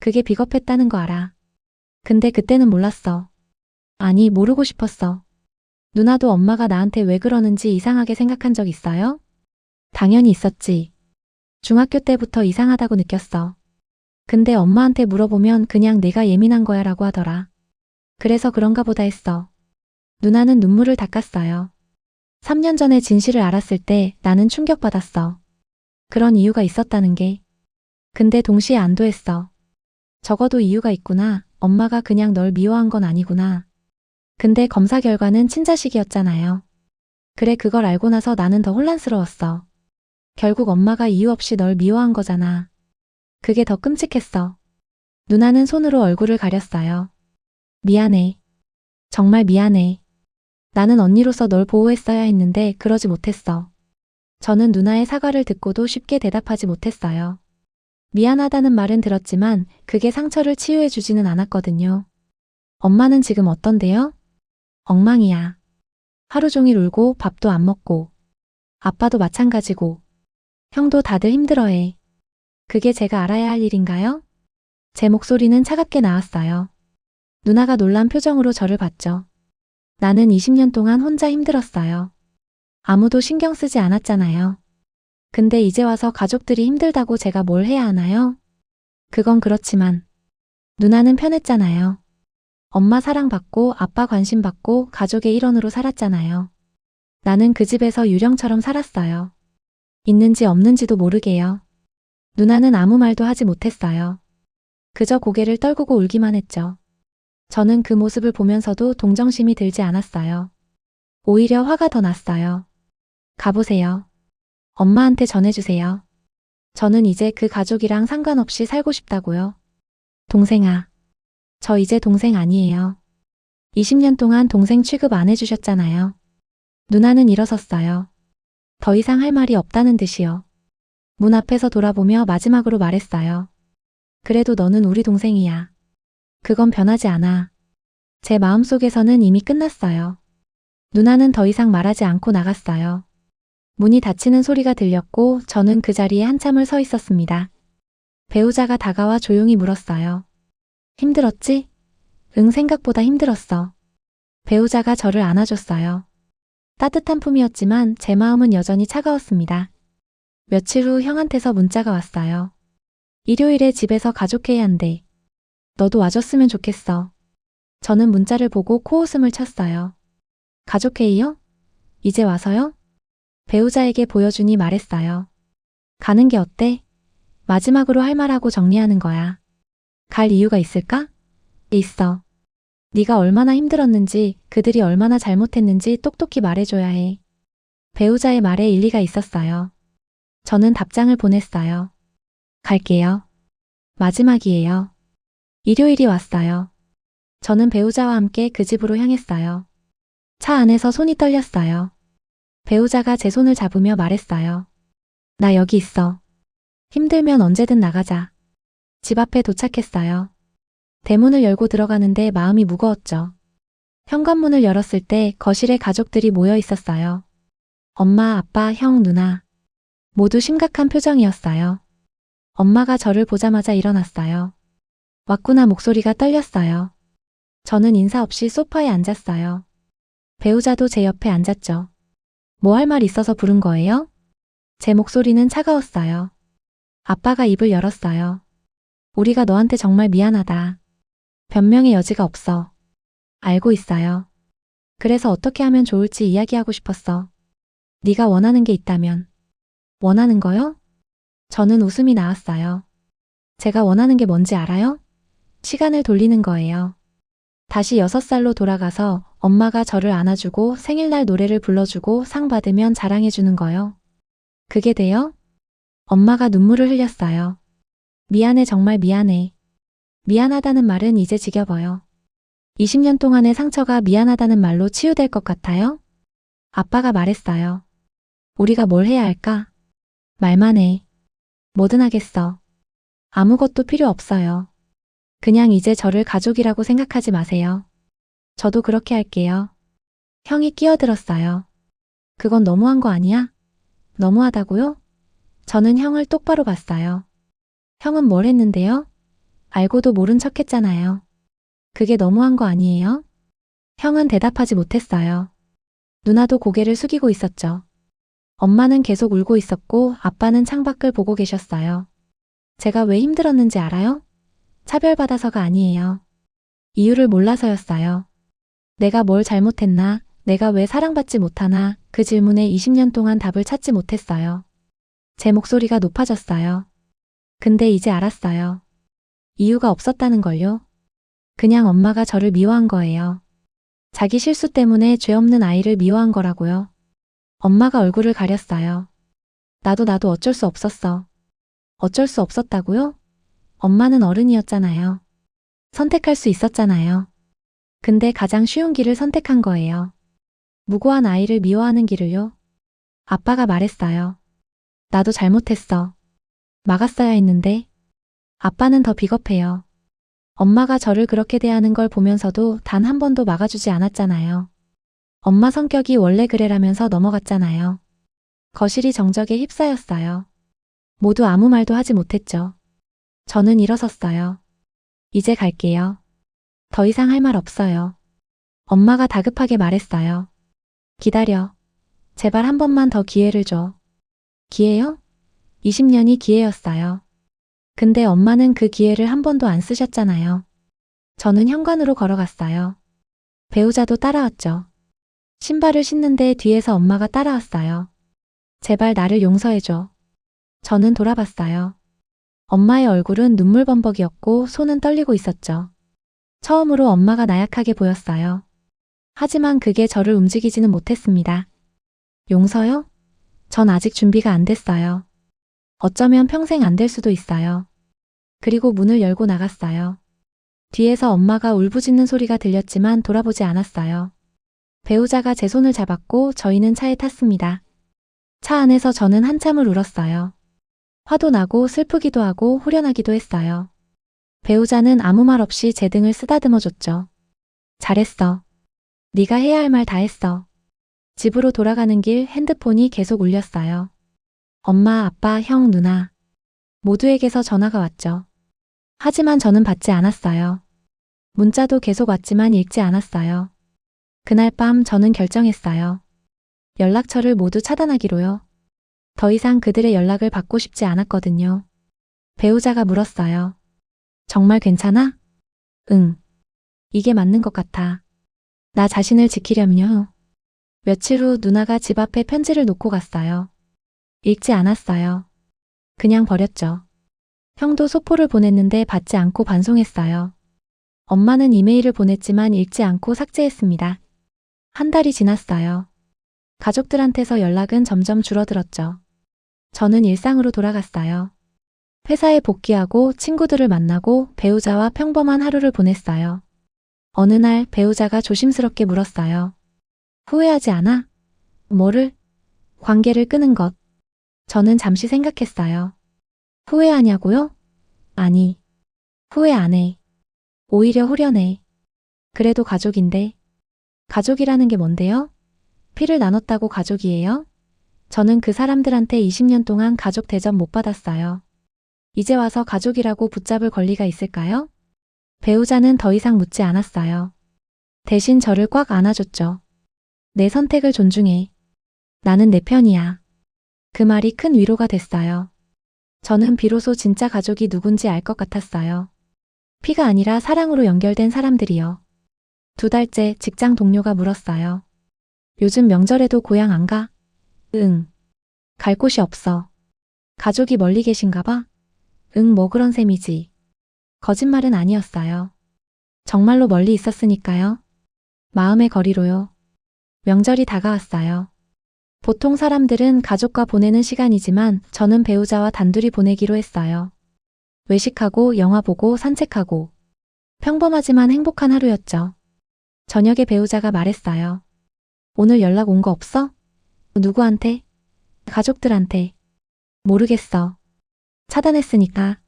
S1: 그게 비겁했다는 거 알아. 근데 그때는 몰랐어. 아니, 모르고 싶었어. 누나도 엄마가 나한테 왜 그러는지 이상하게 생각한 적 있어요? 당연히 있었지. 중학교 때부터 이상하다고 느꼈어. 근데 엄마한테 물어보면 그냥 내가 예민한 거야 라고 하더라. 그래서 그런가 보다 했어. 누나는 눈물을 닦았어요. 3년 전에 진실을 알았을 때 나는 충격받았어. 그런 이유가 있었다는 게. 근데 동시에 안도했어. 적어도 이유가 있구나. 엄마가 그냥 널 미워한 건 아니구나. 근데 검사 결과는 친자식이었잖아요. 그래, 그걸 알고 나서 나는 더 혼란스러웠어. 결국 엄마가 이유 없이 널 미워한 거잖아. 그게 더 끔찍했어. 누나는 손으로 얼굴을 가렸어요. 미안해. 정말 미안해. 나는 언니로서 널 보호했어야 했는데 그러지 못했어. 저는 누나의 사과를 듣고도 쉽게 대답하지 못했어요. 미안하다는 말은 들었지만 그게 상처를 치유해주지는 않았거든요. 엄마는 지금 어떤데요? 엉망이야. 하루 종일 울고 밥도 안 먹고. 아빠도 마찬가지고. 형도 다들 힘들어해. 그게 제가 알아야 할 일인가요? 제 목소리는 차갑게 나왔어요. 누나가 놀란 표정으로 저를 봤죠. 나는 20년 동안 혼자 힘들었어요. 아무도 신경 쓰지 않았잖아요. 근데 이제 와서 가족들이 힘들다고 제가 뭘 해야 하나요? 그건 그렇지만 누나는 편했잖아요. 엄마 사랑받고 아빠 관심받고 가족의 일원으로 살았잖아요. 나는 그 집에서 유령처럼 살았어요. 있는지 없는지도 모르게요. 누나는 아무 말도 하지 못했어요. 그저 고개를 떨구고 울기만 했죠. 저는 그 모습을 보면서도 동정심이 들지 않았어요. 오히려 화가 더 났어요. 가보세요. 엄마한테 전해주세요. 저는 이제 그 가족이랑 상관없이 살고 싶다고요. 동생아. 저 이제 동생 아니에요. 20년 동안 동생 취급 안 해주셨잖아요. 누나는 일어섰어요. 더 이상 할 말이 없다는 듯이요. 문 앞에서 돌아보며 마지막으로 말했어요. 그래도 너는 우리 동생이야. 그건 변하지 않아. 제 마음속에서는 이미 끝났어요. 누나는 더 이상 말하지 않고 나갔어요. 문이 닫히는 소리가 들렸고 저는 그 자리에 한참을 서 있었습니다. 배우자가 다가와 조용히 물었어요. 힘들었지? 응, 생각보다 힘들었어. 배우자가 저를 안아줬어요. 따뜻한 품이었지만 제 마음은 여전히 차가웠습니다. 며칠 후 형한테서 문자가 왔어요. 일요일에 집에서 가족회의 한대. 너도 와줬으면 좋겠어. 저는 문자를 보고 코웃음을 쳤어요. 가족회의요? 이제 와서요? 배우자에게 보여주니 말했어요. 가는 게 어때? 마지막으로 할 말하고 정리하는 거야. 갈 이유가 있을까? 있어. 네가 얼마나 힘들었는지, 그들이 얼마나 잘못했는지 똑똑히 말해줘야 해. 배우자의 말에 일리가 있었어요. 저는 답장을 보냈어요. 갈게요. 마지막이에요. 일요일이 왔어요. 저는 배우자와 함께 그 집으로 향했어요. 차 안에서 손이 떨렸어요. 배우자가 제 손을 잡으며 말했어요. 나 여기 있어. 힘들면 언제든 나가자. 집 앞에 도착했어요. 대문을 열고 들어가는데 마음이 무거웠죠. 현관문을 열었을 때 거실에 가족들이 모여 있었어요. 엄마, 아빠, 형, 누나. 모두 심각한 표정이었어요. 엄마가 저를 보자마자 일어났어요. 왔구나 목소리가 떨렸어요. 저는 인사 없이 소파에 앉았어요. 배우자도 제 옆에 앉았죠. 뭐 할 말 있어서 부른 거예요? 제 목소리는 차가웠어요. 아빠가 입을 열었어요. 우리가 너한테 정말 미안하다. 변명의 여지가 없어. 알고 있어요. 그래서 어떻게 하면 좋을지 이야기하고 싶었어. 네가 원하는 게 있다면. 원하는 거요? 저는 웃음이 나왔어요. 제가 원하는 게 뭔지 알아요? 시간을 돌리는 거예요. 다시 6살로 돌아가서 엄마가 저를 안아주고 생일날 노래를 불러주고 상 받으면 자랑해주는 거요. 그게 돼요? 엄마가 눈물을 흘렸어요. 미안해, 정말 미안해. 미안하다는 말은 이제 지겨워요. 20년 동안의 상처가 미안하다는 말로 치유될 것 같아요? 아빠가 말했어요. 우리가 뭘 해야 할까? 말만 해. 뭐든 하겠어. 아무것도 필요 없어요. 그냥 이제 저를 가족이라고 생각하지 마세요. 저도 그렇게 할게요. 형이 끼어들었어요. 그건 너무한 거 아니야? 너무하다고요? 저는 형을 똑바로 봤어요. 형은 뭘 했는데요? 알고도 모른 척 했잖아요. 그게 너무한 거 아니에요? 형은 대답하지 못했어요. 누나도 고개를 숙이고 있었죠. 엄마는 계속 울고 있었고 아빠는 창밖을 보고 계셨어요. 제가 왜 힘들었는지 알아요? 차별받아서가 아니에요. 이유를 몰라서였어요. 내가 뭘 잘못했나, 내가 왜 사랑받지 못하나 그 질문에 20년 동안 답을 찾지 못했어요. 제 목소리가 높아졌어요. 근데 이제 알았어요. 이유가 없었다는 걸요. 그냥 엄마가 저를 미워한 거예요. 자기 실수 때문에 죄 없는 아이를 미워한 거라고요. 엄마가 얼굴을 가렸어요. 나도 어쩔 수 없었어. 어쩔 수 없었다고요? 엄마는 어른이었잖아요. 선택할 수 있었잖아요. 근데 가장 쉬운 길을 선택한 거예요. 무고한 아이를 미워하는 길을요. 아빠가 말했어요. 나도 잘못했어. 막았어야 했는데. 아빠는 더 비겁해요. 엄마가 저를 그렇게 대하는 걸 보면서도 단 한 번도 막아주지 않았잖아요. 엄마 성격이 원래 그래라면서 넘어갔잖아요. 거실이 정적에 휩싸였어요. 모두 아무 말도 하지 못했죠. 저는 일어섰어요. 이제 갈게요. 더 이상 할 말 없어요. 엄마가 다급하게 말했어요. 기다려. 제발 한 번만 더 기회를 줘. 기회요? 20년이 기회였어요. 근데 엄마는 그 기회를 한 번도 안 쓰셨잖아요. 저는 현관으로 걸어갔어요. 배우자도 따라왔죠. 신발을 신는데 뒤에서 엄마가 따라왔어요. 제발 나를 용서해줘. 저는 돌아봤어요. 엄마의 얼굴은 눈물범벅이었고 손은 떨리고 있었죠. 처음으로 엄마가 나약하게 보였어요. 하지만 그게 저를 움직이지는 못했습니다. 용서요? 전 아직 준비가 안 됐어요. 어쩌면 평생 안 될 수도 있어요. 그리고 문을 열고 나갔어요. 뒤에서 엄마가 울부짖는 소리가 들렸지만 돌아보지 않았어요. 배우자가 제 손을 잡았고 저희는 차에 탔습니다. 차 안에서 저는 한참을 울었어요. 화도 나고 슬프기도 하고 후련하기도 했어요. 배우자는 아무 말 없이 제 등을 쓰다듬어줬죠. 잘했어. 네가 해야 할 말 다 했어. 집으로 돌아가는 길 핸드폰이 계속 울렸어요. 엄마, 아빠, 형, 누나. 모두에게서 전화가 왔죠. 하지만 저는 받지 않았어요. 문자도 계속 왔지만 읽지 않았어요. 그날 밤 저는 결정했어요. 연락처를 모두 차단하기로요. 더 이상 그들의 연락을 받고 싶지 않았거든요. 배우자가 물었어요. 정말 괜찮아? 응. 이게 맞는 것 같아. 나 자신을 지키려면요. 며칠 후 누나가 집 앞에 편지를 놓고 갔어요. 읽지 않았어요. 그냥 버렸죠. 형도 소포를 보냈는데 받지 않고 반송했어요. 엄마는 이메일을 보냈지만 읽지 않고 삭제했습니다. 한 달이 지났어요. 가족들한테서 연락은 점점 줄어들었죠. 저는 일상으로 돌아갔어요. 회사에 복귀하고 친구들을 만나고 배우자와 평범한 하루를 보냈어요. 어느 날 배우자가 조심스럽게 물었어요. 후회하지 않아? 뭐를? 관계를 끄는 것. 저는 잠시 생각했어요. 후회하냐고요? 아니, 후회 안 해. 오히려 후련해. 그래도 가족인데. 가족이라는 게 뭔데요? 피를 나눴다고 가족이에요? 저는 그 사람들한테 20년 동안 가족 대접 못 받았어요. 이제 와서 가족이라고 붙잡을 권리가 있을까요? 배우자는 더 이상 묻지 않았어요. 대신 저를 꽉 안아줬죠. 내 선택을 존중해. 나는 내 편이야. 그 말이 큰 위로가 됐어요. 저는 비로소 진짜 가족이 누군지 알 것 같았어요. 피가 아니라 사랑으로 연결된 사람들이요. 2달째 직장 동료가 물었어요. 요즘 명절에도 고향 안 가? 응. 갈 곳이 없어. 가족이 멀리 계신가 봐? 응, 뭐 그런 셈이지. 거짓말은 아니었어요. 정말로 멀리 있었으니까요. 마음의 거리로요. 명절이 다가왔어요. 보통 사람들은 가족과 보내는 시간이지만 저는 배우자와 단둘이 보내기로 했어요. 외식하고 영화 보고 산책하고 평범하지만 행복한 하루였죠. 저녁에 배우자가 말했어요. 오늘 연락 온 거 없어? 누구한테? 가족들한테. 모르겠어. 차단했으니까.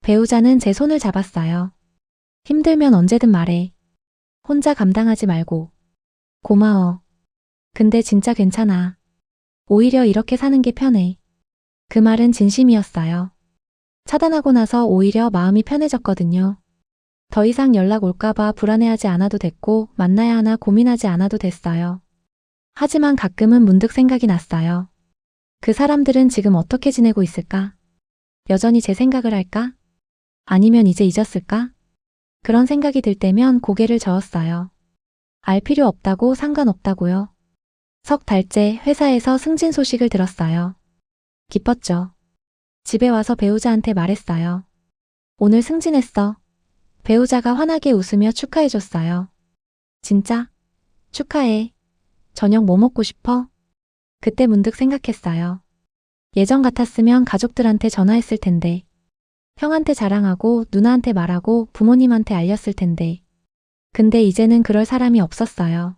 S1: 배우자는 제 손을 잡았어요. 힘들면 언제든 말해. 혼자 감당하지 말고. 고마워. 근데 진짜 괜찮아. 오히려 이렇게 사는 게 편해. 그 말은 진심이었어요. 차단하고 나서 오히려 마음이 편해졌거든요. 더 이상 연락 올까봐 불안해하지 않아도 됐고 만나야 하나 고민하지 않아도 됐어요. 하지만 가끔은 문득 생각이 났어요. 그 사람들은 지금 어떻게 지내고 있을까? 여전히 제 생각을 할까? 아니면 이제 잊었을까? 그런 생각이 들 때면 고개를 저었어요. 알 필요 없다고 상관없다고요. 석 달째 회사에서 승진 소식을 들었어요. 기뻤죠. 집에 와서 배우자한테 말했어요. 오늘 승진했어. 배우자가 환하게 웃으며 축하해줬어요. 진짜? 축하해. 저녁 뭐 먹고 싶어? 그때 문득 생각했어요. 예전 같았으면 가족들한테 전화했을 텐데. 형한테 자랑하고 누나한테 말하고 부모님한테 알렸을 텐데. 근데 이제는 그럴 사람이 없었어요.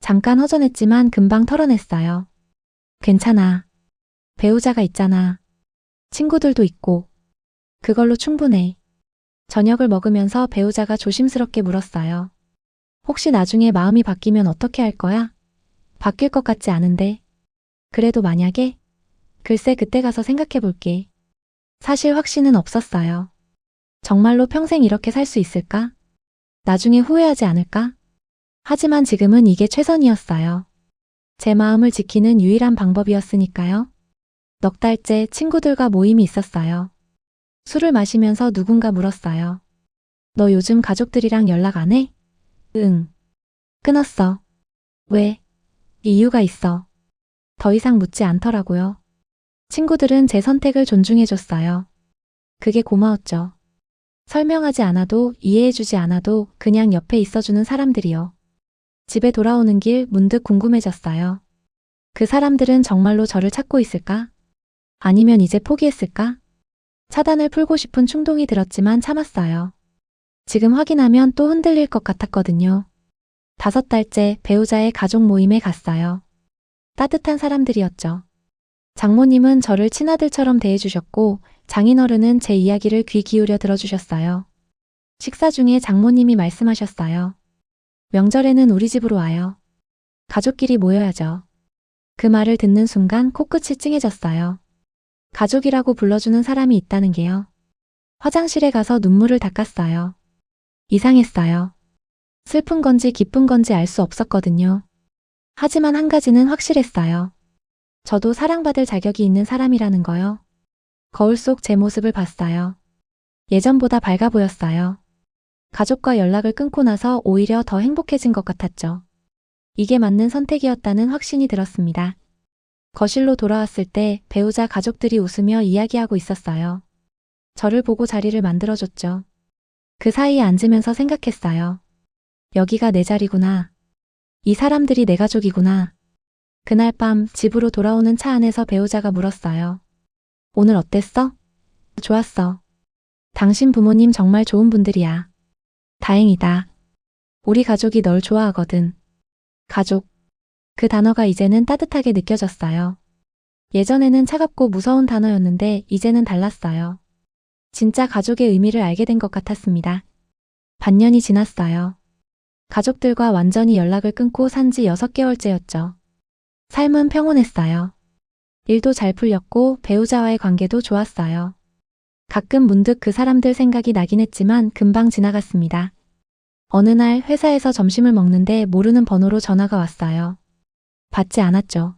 S1: 잠깐 허전했지만 금방 털어냈어요. 괜찮아. 배우자가 있잖아. 친구들도 있고. 그걸로 충분해. 저녁을 먹으면서 배우자가 조심스럽게 물었어요. 혹시 나중에 마음이 바뀌면 어떻게 할 거야? 바뀔 것 같지 않은데. 그래도 만약에? 글쎄 그때 가서 생각해 볼게. 사실 확신은 없었어요. 정말로 평생 이렇게 살 수 있을까? 나중에 후회하지 않을까? 하지만 지금은 이게 최선이었어요. 제 마음을 지키는 유일한 방법이었으니까요. 넉 달째 친구들과 모임이 있었어요. 술을 마시면서 누군가 물었어요. 너 요즘 가족들이랑 연락 안 해? 응. 끊었어. 왜? 이유가 있어. 더 이상 묻지 않더라고요. 친구들은 제 선택을 존중해줬어요. 그게 고마웠죠. 설명하지 않아도 이해해주지 않아도 그냥 옆에 있어주는 사람들이요. 집에 돌아오는 길 문득 궁금해졌어요. 그 사람들은 정말로 저를 찾고 있을까? 아니면 이제 포기했을까? 차단을 풀고 싶은 충동이 들었지만 참았어요. 지금 확인하면 또 흔들릴 것 같았거든요. 5달째 배우자의 가족 모임에 갔어요. 따뜻한 사람들이었죠. 장모님은 저를 친아들처럼 대해주셨고 장인어른은 제 이야기를 귀 기울여 들어주셨어요. 식사 중에 장모님이 말씀하셨어요. 명절에는 우리 집으로 와요. 가족끼리 모여야죠. 그 말을 듣는 순간 코끝이 찡해졌어요. 가족이라고 불러주는 사람이 있다는 게요. 화장실에 가서 눈물을 닦았어요. 이상했어요. 슬픈 건지 기쁜 건지 알 수 없었거든요. 하지만 한 가지는 확실했어요. 저도 사랑받을 자격이 있는 사람이라는 거요. 거울 속 제 모습을 봤어요. 예전보다 밝아 보였어요. 가족과 연락을 끊고 나서 오히려 더 행복해진 것 같았죠. 이게 맞는 선택이었다는 확신이 들었습니다. 거실로 돌아왔을 때 배우자 가족들이 웃으며 이야기하고 있었어요. 저를 보고 자리를 만들어줬죠. 그 사이에 앉으면서 생각했어요. 여기가 내 자리구나. 이 사람들이 내 가족이구나. 그날 밤 집으로 돌아오는 차 안에서 배우자가 물었어요. 오늘 어땠어? 좋았어. 당신 부모님 정말 좋은 분들이야. 다행이다. 우리 가족이 널 좋아하거든. 가족. 그 단어가 이제는 따뜻하게 느껴졌어요. 예전에는 차갑고 무서운 단어였는데 이제는 달랐어요. 진짜 가족의 의미를 알게 된 것 같았습니다. 반년이 지났어요. 가족들과 완전히 연락을 끊고 산지 6개월째였죠. 삶은 평온했어요. 일도 잘 풀렸고 배우자와의 관계도 좋았어요. 가끔 문득 그 사람들 생각이 나긴 했지만 금방 지나갔습니다. 어느 날 회사에서 점심을 먹는데 모르는 번호로 전화가 왔어요. 받지 않았죠.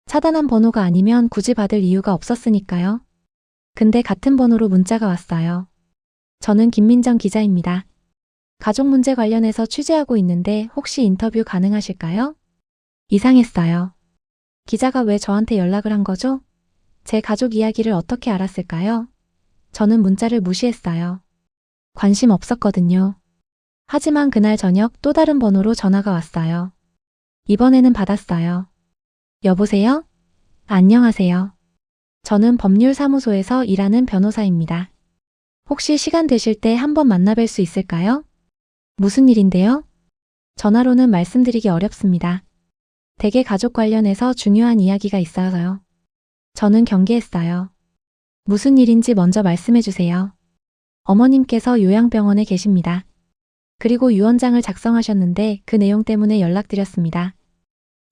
S1: 차단한 번호가 아니면 굳이 받을 이유가 없었으니까요. 근데 같은 번호로 문자가 왔어요. 저는 김민정 기자입니다. 가족 문제 관련해서 취재하고 있는데 혹시 인터뷰 가능하실까요? 이상했어요. 기자가 왜 저한테 연락을 한 거죠? 제 가족 이야기를 어떻게 알았을까요? 저는 문자를 무시했어요. 관심 없었거든요. 하지만 그날 저녁 또 다른 번호로 전화가 왔어요. 이번에는 받았어요. 여보세요? 안녕하세요. 저는 법률사무소에서 일하는 변호사입니다. 혹시 시간 되실 때 한번 만나뵐 수 있을까요? 무슨 일인데요? 전화로는 말씀드리기 어렵습니다. 대개 가족 관련해서 중요한 이야기가 있어서요. 저는 경계했어요. 무슨 일인지 먼저 말씀해 주세요. 어머님께서 요양병원에 계십니다. 그리고 유언장을 작성하셨는데 그 내용 때문에 연락드렸습니다.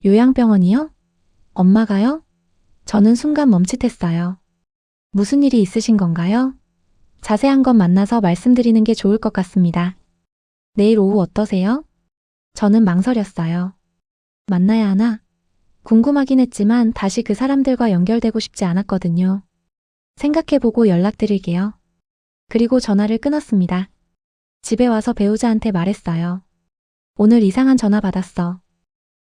S1: 요양병원이요? 엄마가요? 저는 순간 멈칫했어요. 무슨 일이 있으신 건가요? 자세한 건 만나서 말씀드리는 게 좋을 것 같습니다. 내일 오후 어떠세요? 저는 망설였어요. 만나야 하나? 궁금하긴 했지만 다시 그 사람들과 연결되고 싶지 않았거든요. 생각해보고 연락드릴게요. 그리고 전화를 끊었습니다. 집에 와서 배우자한테 말했어요. 오늘 이상한 전화 받았어.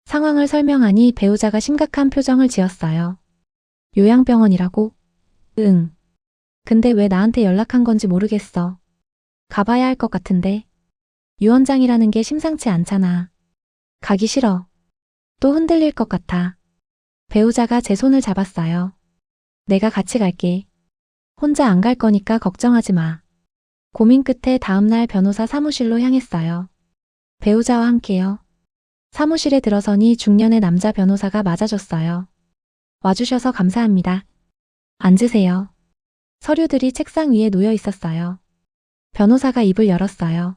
S1: 상황을 설명하니 배우자가 심각한 표정을 지었어요. 요양병원이라고? 응. 근데 왜 나한테 연락한 건지 모르겠어. 가봐야 할 것 같은데. 유언장이라는 게 심상치 않잖아. 가기 싫어. 또 흔들릴 것 같아. 배우자가 제 손을 잡았어요. 내가 같이 갈게. 혼자 안 갈 거니까 걱정하지 마. 고민 끝에 다음날 변호사 사무실로 향했어요. 배우자와 함께요. 사무실에 들어서니 중년의 남자 변호사가 맞아줬어요. 와주셔서 감사합니다. 앉으세요. 서류들이 책상 위에 놓여 있었어요. 변호사가 입을 열었어요.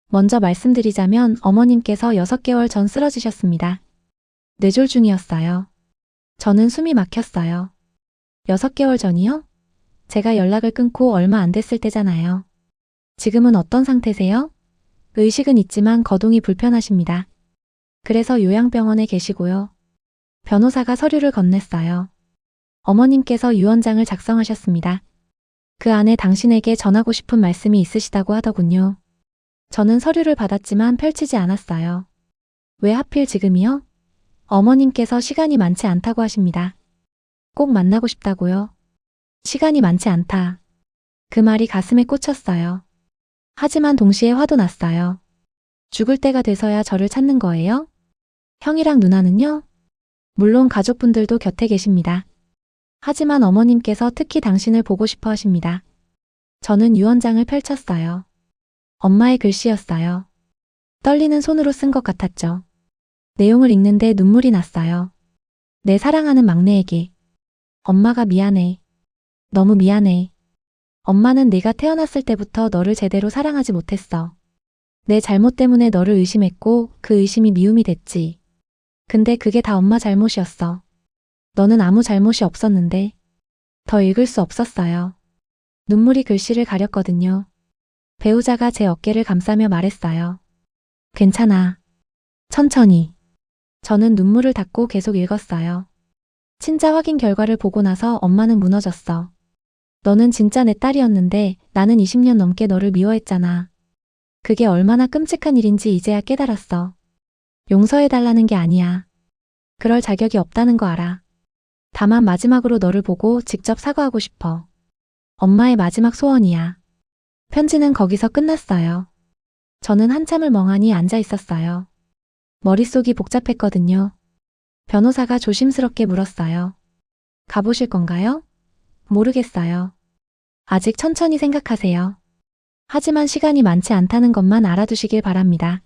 S1: 먼저 말씀드리자면 어머님께서 6개월 전 쓰러지셨습니다. 뇌졸중이었어요. 저는 숨이 막혔어요. 6개월 전이요? 제가 연락을 끊고 얼마 안 됐을 때잖아요. 지금은 어떤 상태세요? 의식은 있지만 거동이 불편하십니다. 그래서 요양병원에 계시고요. 변호사가 서류를 건넸어요. 어머님께서 유언장을 작성하셨습니다. 그 안에 당신에게 전하고 싶은 말씀이 있으시다고 하더군요. 저는 서류를 받았지만 펼치지 않았어요. 왜 하필 지금이요? 어머님께서 시간이 많지 않다고 하십니다. 꼭 만나고 싶다고요? 시간이 많지 않다. 그 말이 가슴에 꽂혔어요. 하지만 동시에 화도 났어요. 죽을 때가 돼서야 저를 찾는 거예요? 형이랑 누나는요? 물론 가족분들도 곁에 계십니다. 하지만 어머님께서 특히 당신을 보고 싶어 하십니다. 저는 유언장을 펼쳤어요. 엄마의 글씨였어요. 떨리는 손으로 쓴 것 같았죠. 내용을 읽는데 눈물이 났어요. 내 사랑하는 막내에게. 엄마가 미안해. 너무 미안해. 엄마는 네가 태어났을 때부터 너를 제대로 사랑하지 못했어. 내 잘못 때문에 너를 의심했고 그 의심이 미움이 됐지. 근데 그게 다 엄마 잘못이었어. 너는 아무 잘못이 없었는데. 더 읽을 수 없었어요. 눈물이 글씨를 가렸거든요. 배우자가 제 어깨를 감싸며 말했어요. 괜찮아. 천천히. 저는 눈물을 닦고 계속 읽었어요. 친자 확인 결과를 보고 나서 엄마는 무너졌어. 너는 진짜 내 딸이었는데 나는 20년 넘게 너를 미워했잖아. 그게 얼마나 끔찍한 일인지 이제야 깨달았어. 용서해달라는 게 아니야. 그럴 자격이 없다는 거 알아. 다만 마지막으로 너를 보고 직접 사과하고 싶어. 엄마의 마지막 소원이야. 편지는 거기서 끝났어요. 저는 한참을 멍하니 앉아 있었어요. 머릿속이 복잡했거든요. 변호사가 조심스럽게 물었어요. 가보실 건가요? 모르겠어요. 아직 천천히 생각하세요. 하지만 시간이 많지 않다는 것만 알아두시길 바랍니다.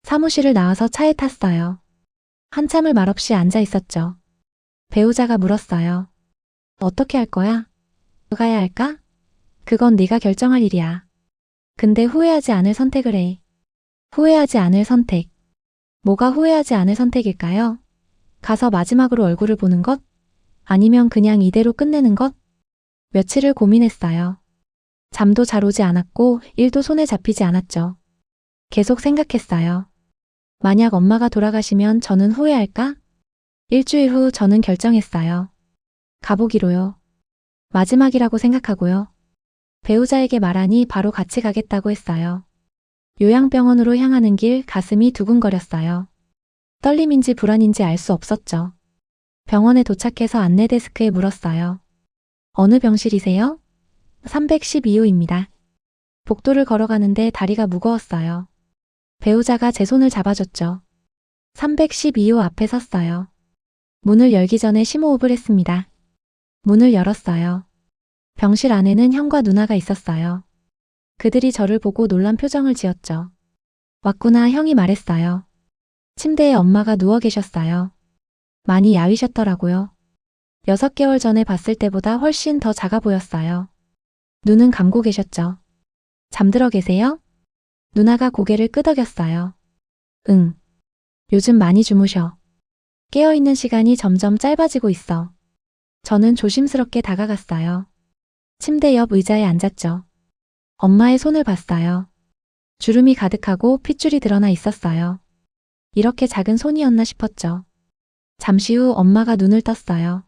S1: 사무실을 나와서 차에 탔어요. 한참을 말없이 앉아 있었죠. 배우자가 물었어요. 어떻게 할 거야? 가야 할까? 그건 네가 결정할 일이야. 근데 후회하지 않을 선택을 해. 후회하지 않을 선택. 뭐가 후회하지 않을 선택일까요? 가서 마지막으로 얼굴을 보는 것? 아니면 그냥 이대로 끝내는 것? 며칠을 고민했어요. 잠도 잘 오지 않았고 일도 손에 잡히지 않았죠. 계속 생각했어요. 만약 엄마가 돌아가시면 저는 후회할까? 일주일 후 저는 결정했어요. 가보기로요. 마지막이라고 생각하고요. 배우자에게 말하니 바로 같이 가겠다고 했어요. 요양병원으로 향하는 길 가슴이 두근거렸어요. 떨림인지 불안인지 알 수 없었죠. 병원에 도착해서 안내 데스크에 물었어요. 어느 병실이세요? 312호입니다. 복도를 걸어가는데 다리가 무거웠어요. 배우자가 제 손을 잡아줬죠. 312호 앞에 섰어요. 문을 열기 전에 심호흡을 했습니다. 문을 열었어요. 병실 안에는 형과 누나가 있었어요. 그들이 저를 보고 놀란 표정을 지었죠. 왔구나 형이 말했어요. 침대에 엄마가 누워 계셨어요. 많이 야위셨더라고요. 6개월 전에 봤을 때보다 훨씬 더 작아 보였어요. 눈은 감고 계셨죠. 잠들어 계세요? 누나가 고개를 끄덕였어요. 응. 요즘 많이 주무셔. 깨어있는 시간이 점점 짧아지고 있어. 저는 조심스럽게 다가갔어요. 침대 옆 의자에 앉았죠. 엄마의 손을 봤어요. 주름이 가득하고 핏줄이 드러나 있었어요. 이렇게 작은 손이었나 싶었죠. 잠시 후 엄마가 눈을 떴어요.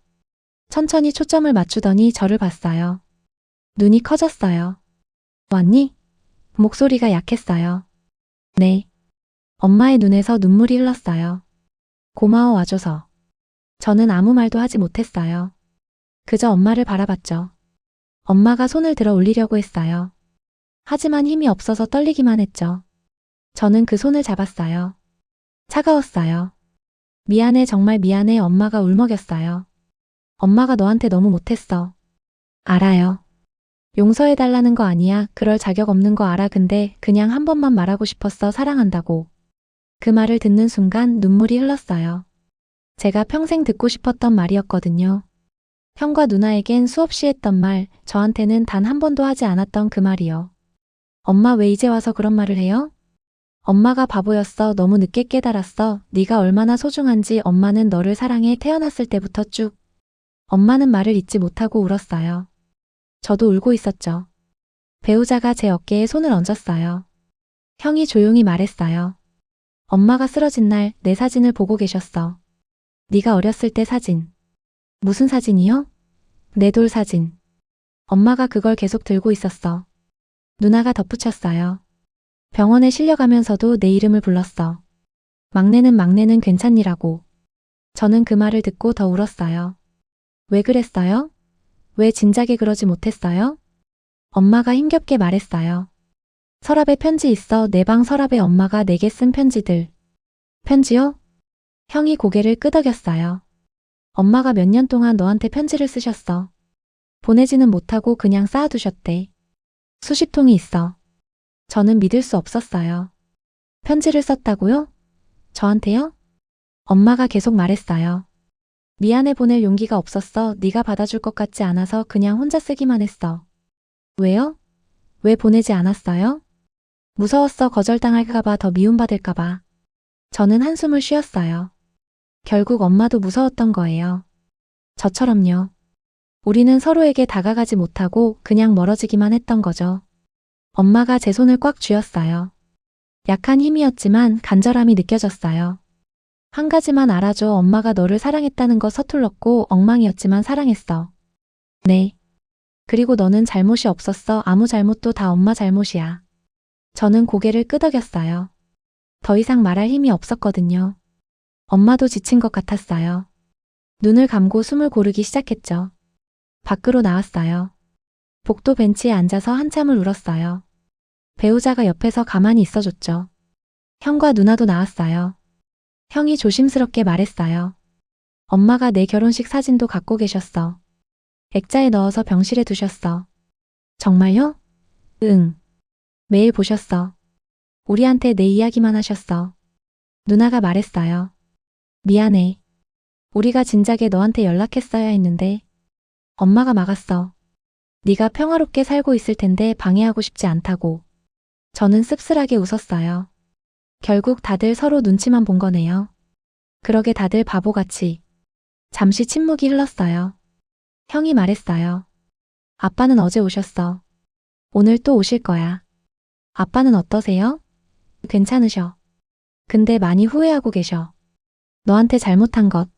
S1: 천천히 초점을 맞추더니 저를 봤어요. 눈이 커졌어요. 왔니? 목소리가 약했어요. 네. 엄마의 눈에서 눈물이 흘렀어요. 고마워 와줘서. 저는 아무 말도 하지 못했어요. 그저 엄마를 바라봤죠. 엄마가 손을 들어 올리려고 했어요. 하지만 힘이 없어서 떨리기만 했죠. 저는 그 손을 잡았어요. 차가웠어요. 미안해 정말 미안해 엄마가 울먹였어요. 엄마가 너한테 너무 못했어. 알아요. 용서해달라는 거 아니야. 그럴 자격 없는 거 알아. 근데 그냥 한 번만 말하고 싶었어. 사랑한다고. 그 말을 듣는 순간 눈물이 흘렀어요. 제가 평생 듣고 싶었던 말이었거든요. 형과 누나에겐 수없이 했던 말, 저한테는 단 한 번도 하지 않았던 그 말이요. 엄마 왜 이제 와서 그런 말을 해요? 엄마가 바보였어. 너무 늦게 깨달았어. 네가 얼마나 소중한지. 엄마는 너를 사랑해. 태어났을 때부터 쭉. 엄마는 말을 잇지 못하고 울었어요. 저도 울고 있었죠. 배우자가 제 어깨에 손을 얹었어요. 형이 조용히 말했어요. 엄마가 쓰러진 날 내 사진을 보고 계셨어. 네가 어렸을 때 사진. 무슨 사진이요? 내 돌 사진. 엄마가 그걸 계속 들고 있었어. 누나가 덧붙였어요. 병원에 실려가면서도 내 이름을 불렀어. 막내는 괜찮니라고. 저는 그 말을 듣고 더 울었어요. 왜 그랬어요? 왜 진작에 그러지 못했어요? 엄마가 힘겹게 말했어요. 서랍에 편지 있어. 내 방 서랍에 엄마가 내게 쓴 편지들. 편지요? 형이 고개를 끄덕였어요. 엄마가 몇 년 동안 너한테 편지를 쓰셨어. 보내지는 못하고 그냥 쌓아두셨대. 수십 통이 있어. 저는 믿을 수 없었어요. 편지를 썼다고요? 저한테요? 엄마가 계속 말했어요. 미안해 보낼 용기가 없었어. 네가 받아줄 것 같지 않아서 그냥 혼자 쓰기만 했어. 왜요? 왜 보내지 않았어요? 무서웠어. 거절당할까봐 더 미움받을까봐. 저는 한숨을 쉬었어요. 결국 엄마도 무서웠던 거예요. 저처럼요. 우리는 서로에게 다가가지 못하고 그냥 멀어지기만 했던 거죠. 엄마가 제 손을 꽉 쥐었어요. 약한 힘이었지만 간절함이 느껴졌어요. 한 가지만 알아줘. 엄마가 너를 사랑했다는 거. 서툴렀고 엉망이었지만 사랑했어. 네. 그리고 너는 잘못이 없었어. 아무 잘못도 다 엄마 잘못이야. 저는 고개를 끄덕였어요. 더 이상 말할 힘이 없었거든요. 엄마도 지친 것 같았어요. 눈을 감고 숨을 고르기 시작했죠. 밖으로 나왔어요. 복도 벤치에 앉아서 한참을 울었어요. 배우자가 옆에서 가만히 있어줬죠. 형과 누나도 나왔어요. 형이 조심스럽게 말했어요. 엄마가 내 결혼식 사진도 갖고 계셨어. 액자에 넣어서 병실에 두셨어. 정말요? 응. 매일 보셨어. 우리한테 내 이야기만 하셨어. 누나가 말했어요. 미안해. 우리가 진작에 너한테 연락했어야 했는데 엄마가 막았어. 네가 평화롭게 살고 있을 텐데 방해하고 싶지 않다고. 저는 씁쓸하게 웃었어요. 결국 다들 서로 눈치만 본 거네요. 그러게 다들 바보같이. 잠시 침묵이 흘렀어요. 형이 말했어요. 아빠는 어제 오셨어. 오늘 또 오실 거야. 아빠는 어떠세요? 괜찮으셔. 근데 많이 후회하고 계셔. 너한테 잘못한 것.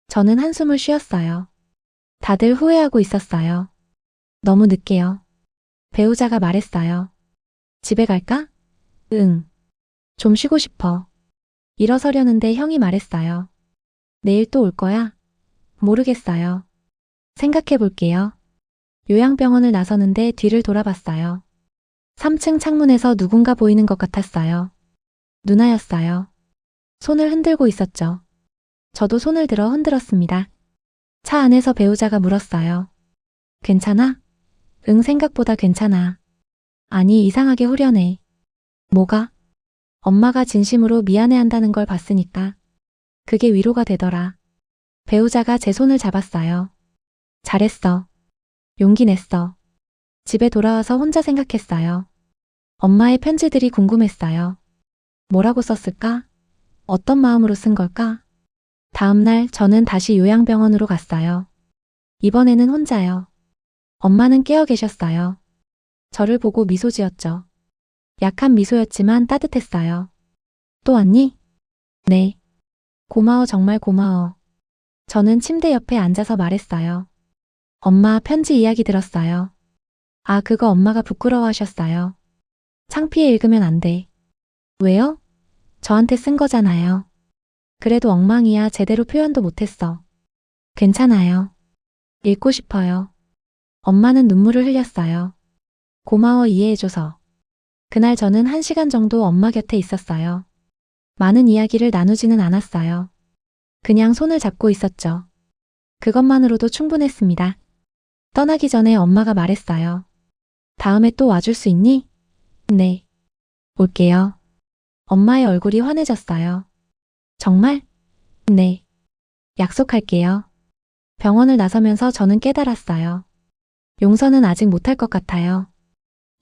S1: 저는 한숨을 쉬었어요. 다들 후회하고 있었어요. 너무 늦게요. 배우자가 말했어요. 집에 갈까? 응. 좀 쉬고 싶어. 일어서려는데 형이 말했어요. 내일 또 올 거야? 모르겠어요. 생각해 볼게요. 요양병원을 나서는데 뒤를 돌아봤어요. 3층 창문에서 누군가 보이는 것 같았어요. 누나였어요. 손을 흔들고 있었죠. 저도 손을 들어 흔들었습니다. 차 안에서 배우자가 물었어요. 괜찮아? 응, 생각보다 괜찮아. 아니, 이상하게 후련해. 뭐가? 엄마가 진심으로 미안해한다는 걸 봤으니까. 그게 위로가 되더라. 배우자가 제 손을 잡았어요. 잘했어. 용기 냈어. 집에 돌아와서 혼자 생각했어요. 엄마의 편지들이 궁금했어요. 뭐라고 썼을까? 어떤 마음으로 쓴 걸까? 다음 날 저는 다시 요양병원으로 갔어요. 이번에는 혼자요. 엄마는 깨어 계셨어요. 저를 보고 미소 지었죠. 약한 미소였지만 따뜻했어요. 또 왔니? 네. 고마워, 정말 고마워. 저는 침대 옆에 앉아서 말했어요. 엄마 편지 이야기 들었어요. 아, 그거 엄마가 부끄러워하셨어요. 창피해 읽으면 안 돼. 왜요? 저한테 쓴 거잖아요. 그래도 엉망이야. 제대로 표현도 못했어. 괜찮아요. 읽고 싶어요. 엄마는 눈물을 흘렸어요. 고마워, 이해해줘서. 그날 저는 1시간 정도 엄마 곁에 있었어요. 많은 이야기를 나누지는 않았어요. 그냥 손을 잡고 있었죠. 그것만으로도 충분했습니다. 떠나기 전에 엄마가 말했어요. 다음에 또 와줄 수 있니? 네. 올게요. 엄마의 얼굴이 환해졌어요. 정말? 네. 약속할게요. 병원을 나서면서 저는 깨달았어요. 용서는 아직 못할 것 같아요.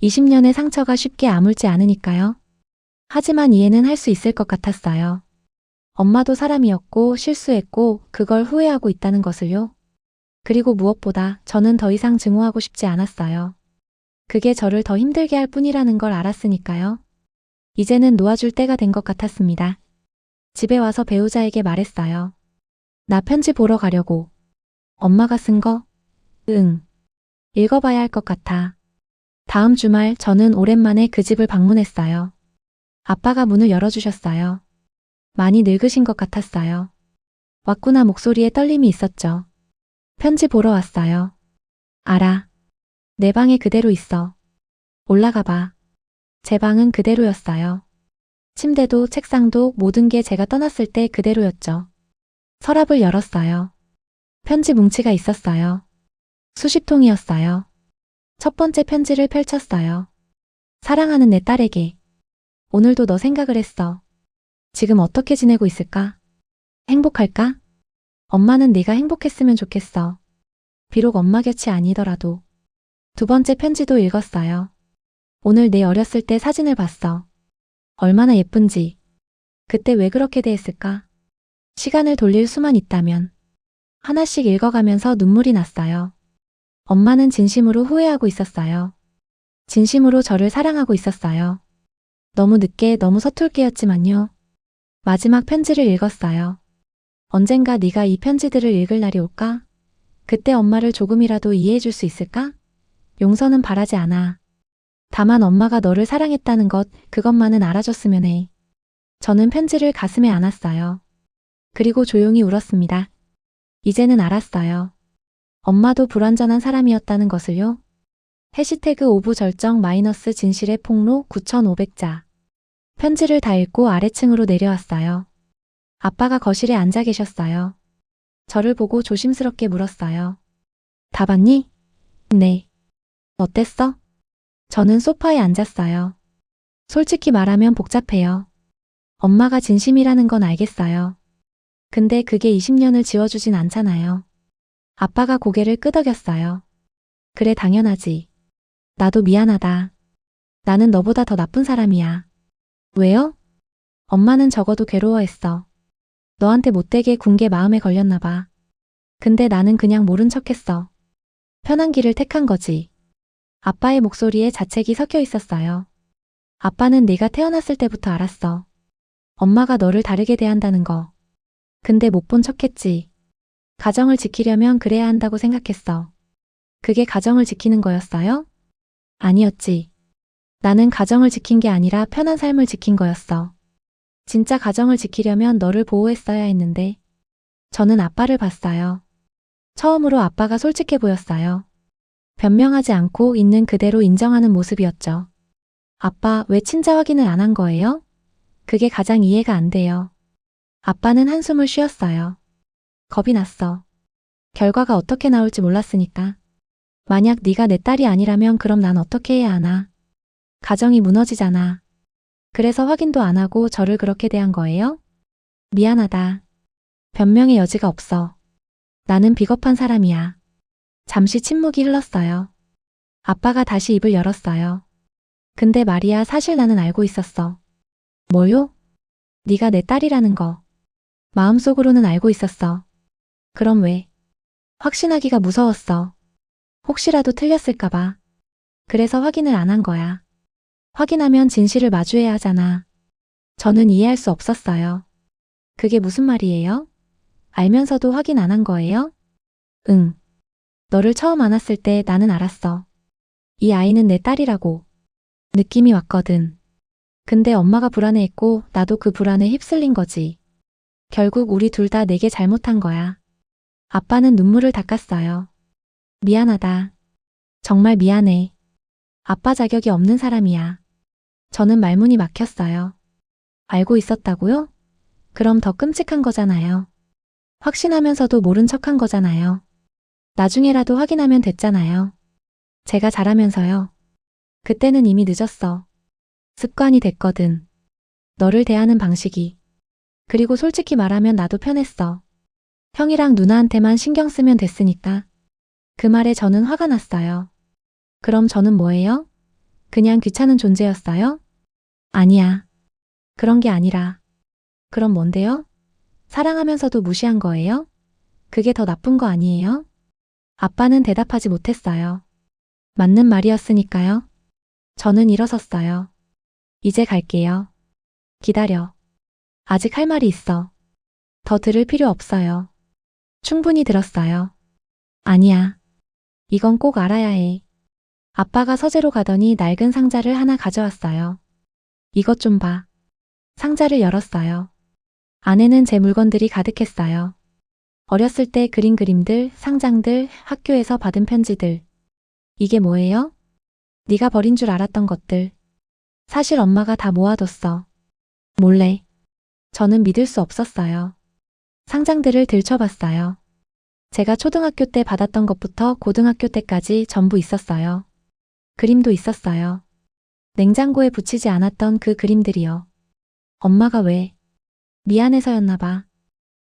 S1: 20년의 상처가 쉽게 아물지 않으니까요. 하지만 이해는 할 수 있을 것 같았어요. 엄마도 사람이었고 실수했고 그걸 후회하고 있다는 것을요. 그리고 무엇보다 저는 더 이상 증오하고 싶지 않았어요. 그게 저를 더 힘들게 할 뿐이라는 걸 알았으니까요. 이제는 놓아줄 때가 된 것 같았습니다. 집에 와서 배우자에게 말했어요. 나 편지 보러 가려고. 엄마가 쓴 거? 응. 읽어봐야 할 것 같아. 다음 주말 저는 오랜만에 그 집을 방문했어요. 아빠가 문을 열어주셨어요. 많이 늙으신 것 같았어요. 왔구나 목소리에 떨림이 있었죠. 편지 보러 왔어요. 알아. 내 방에 그대로 있어. 올라가 봐. 제 방은 그대로였어요. 침대도 책상도 모든 게 제가 떠났을 때 그대로였죠. 서랍을 열었어요. 편지 뭉치가 있었어요. 수십 통이었어요. 첫 번째 편지를 펼쳤어요. 사랑하는 내 딸에게. 오늘도 너 생각을 했어. 지금 어떻게 지내고 있을까? 행복할까? 엄마는 네가 행복했으면 좋겠어. 비록 엄마 곁이 아니더라도. 두 번째 편지도 읽었어요. 오늘 내 어렸을 때 사진을 봤어. 얼마나 예쁜지. 그때 왜 그렇게 대했을까? 시간을 돌릴 수만 있다면. 하나씩 읽어가면서 눈물이 났어요. 엄마는 진심으로 후회하고 있었어요. 진심으로 저를 사랑하고 있었어요. 너무 늦게 너무 서툴게였지만요. 마지막 편지를 읽었어요. 언젠가 네가 이 편지들을 읽을 날이 올까? 그때 엄마를 조금이라도 이해해 줄 수 있을까? 용서는 바라지 않아. 다만 엄마가 너를 사랑했다는 것, 그것만은 알아줬으면 해. 저는 편지를 가슴에 안았어요. 그리고 조용히 울었습니다. 이제는 알았어요. 엄마도 불완전한 사람이었다는 것을요. 해시태그 오브 절정 마이너스 진실의 폭로 9,500자. 편지를 다 읽고 아래층으로 내려왔어요. 아빠가 거실에 앉아 계셨어요. 저를 보고 조심스럽게 물었어요. 다 봤니? 네. 어땠어? 저는 소파에 앉았어요. 솔직히 말하면 복잡해요. 엄마가 진심이라는 건 알겠어요. 근데 그게 20년을 지워주진 않잖아요. 아빠가 고개를 끄덕였어요. 그래, 당연하지. 나도 미안하다. 나는 너보다 더 나쁜 사람이야. 왜요? 엄마는 적어도 괴로워했어. 너한테 못되게 군 게 마음에 걸렸나 봐. 근데 나는 그냥 모른 척했어. 편한 길을 택한 거지. 아빠의 목소리에 자책이 섞여 있었어요. 아빠는 네가 태어났을 때부터 알았어. 엄마가 너를 다르게 대한다는 거. 근데 못 본 척했지. 가정을 지키려면 그래야 한다고 생각했어. 그게 가정을 지키는 거였어요? 아니었지. 나는 가정을 지킨 게 아니라 편한 삶을 지킨 거였어. 진짜 가정을 지키려면 너를 보호했어야 했는데. 저는 아빠를 봤어요. 처음으로 아빠가 솔직해 보였어요. 변명하지 않고 있는 그대로 인정하는 모습이었죠. 아빠, 왜 친자 확인을 안 한 거예요? 그게 가장 이해가 안 돼요. 아빠는 한숨을 쉬었어요. 겁이 났어. 결과가 어떻게 나올지 몰랐으니까. 만약 네가 내 딸이 아니라면 그럼 난 어떻게 해야 하나? 가정이 무너지잖아. 그래서 확인도 안 하고 저를 그렇게 대한 거예요? 미안하다. 변명의 여지가 없어. 나는 비겁한 사람이야. 잠시 침묵이 흘렀어요. 아빠가 다시 입을 열었어요. 근데 말이야, 사실 나는 알고 있었어. 뭐요? 네가 내 딸이라는 거. 마음속으로는 알고 있었어. 그럼 왜? 확신하기가 무서웠어. 혹시라도 틀렸을까봐. 그래서 확인을 안 한 거야. 확인하면 진실을 마주해야 하잖아. 저는 이해할 수 없었어요. 그게 무슨 말이에요? 알면서도 확인 안 한 거예요? 응. 너를 처음 안았을 때 나는 알았어. 이 아이는 내 딸이라고. 느낌이 왔거든. 근데 엄마가 불안해했고 나도 그 불안에 휩쓸린 거지. 결국 우리 둘 다 내게 잘못한 거야. 아빠는 눈물을 닦았어요. 미안하다. 정말 미안해. 아빠 자격이 없는 사람이야. 저는 말문이 막혔어요. 알고 있었다고요? 그럼 더 끔찍한 거잖아요. 확신하면서도 모른 척한 거잖아요. 나중에라도 확인하면 됐잖아요. 제가 잘하면서요. 그때는 이미 늦었어. 습관이 됐거든. 너를 대하는 방식이. 그리고 솔직히 말하면 나도 편했어. 형이랑 누나한테만 신경 쓰면 됐으니까. 그 말에 저는 화가 났어요. 그럼 저는 뭐예요? 그냥 귀찮은 존재였어요? 아니야. 그런 게 아니라. 그럼 뭔데요? 사랑하면서도 무시한 거예요? 그게 더 나쁜 거 아니에요? 아빠는 대답하지 못했어요. 맞는 말이었으니까요. 저는 일어섰어요. 이제 갈게요. 기다려. 아직 할 말이 있어. 더 들을 필요 없어요. 충분히 들었어요. 아니야. 이건 꼭 알아야 해. 아빠가 서재로 가더니 낡은 상자를 하나 가져왔어요. 이것 좀 봐. 상자를 열었어요. 안에는 제 물건들이 가득했어요. 어렸을 때 그린 그림들, 상장들, 학교에서 받은 편지들. 이게 뭐예요? 네가 버린 줄 알았던 것들. 사실 엄마가 다 모아뒀어. 몰래. 저는 믿을 수 없었어요. 상장들을 들춰봤어요. 제가 초등학교 때 받았던 것부터 고등학교 때까지 전부 있었어요. 그림도 있었어요. 냉장고에 붙이지 않았던 그 그림들이요. 엄마가 왜? 미안해서였나 봐.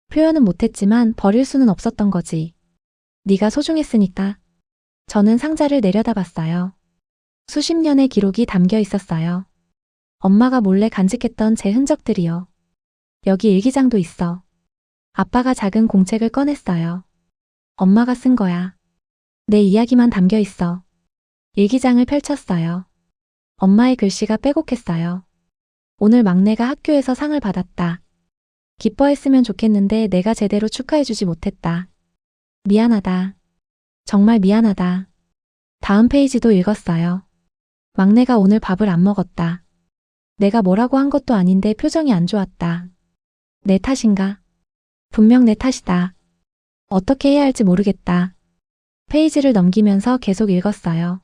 S1: 표현은 못했지만 버릴 수는 없었던 거지. 네가 소중했으니까. 저는 상자를 내려다봤어요. 수십 년의 기록이 담겨 있었어요. 엄마가 몰래 간직했던 제 흔적들이요. 여기 일기장도 있어. 아빠가 작은 공책을 꺼냈어요. 엄마가 쓴 거야. 내 이야기만 담겨 있어. 일기장을 펼쳤어요. 엄마의 글씨가 빼곡했어요. 오늘 막내가 학교에서 상을 받았다. 기뻐했으면 좋겠는데 내가 제대로 축하해주지 못했다. 미안하다. 정말 미안하다. 다음 페이지도 읽었어요. 막내가 오늘 밥을 안 먹었다. 내가 뭐라고 한 것도 아닌데 표정이 안 좋았다. 내 탓인가? 분명 내 탓이다. 어떻게 해야 할지 모르겠다. 페이지를 넘기면서 계속 읽었어요.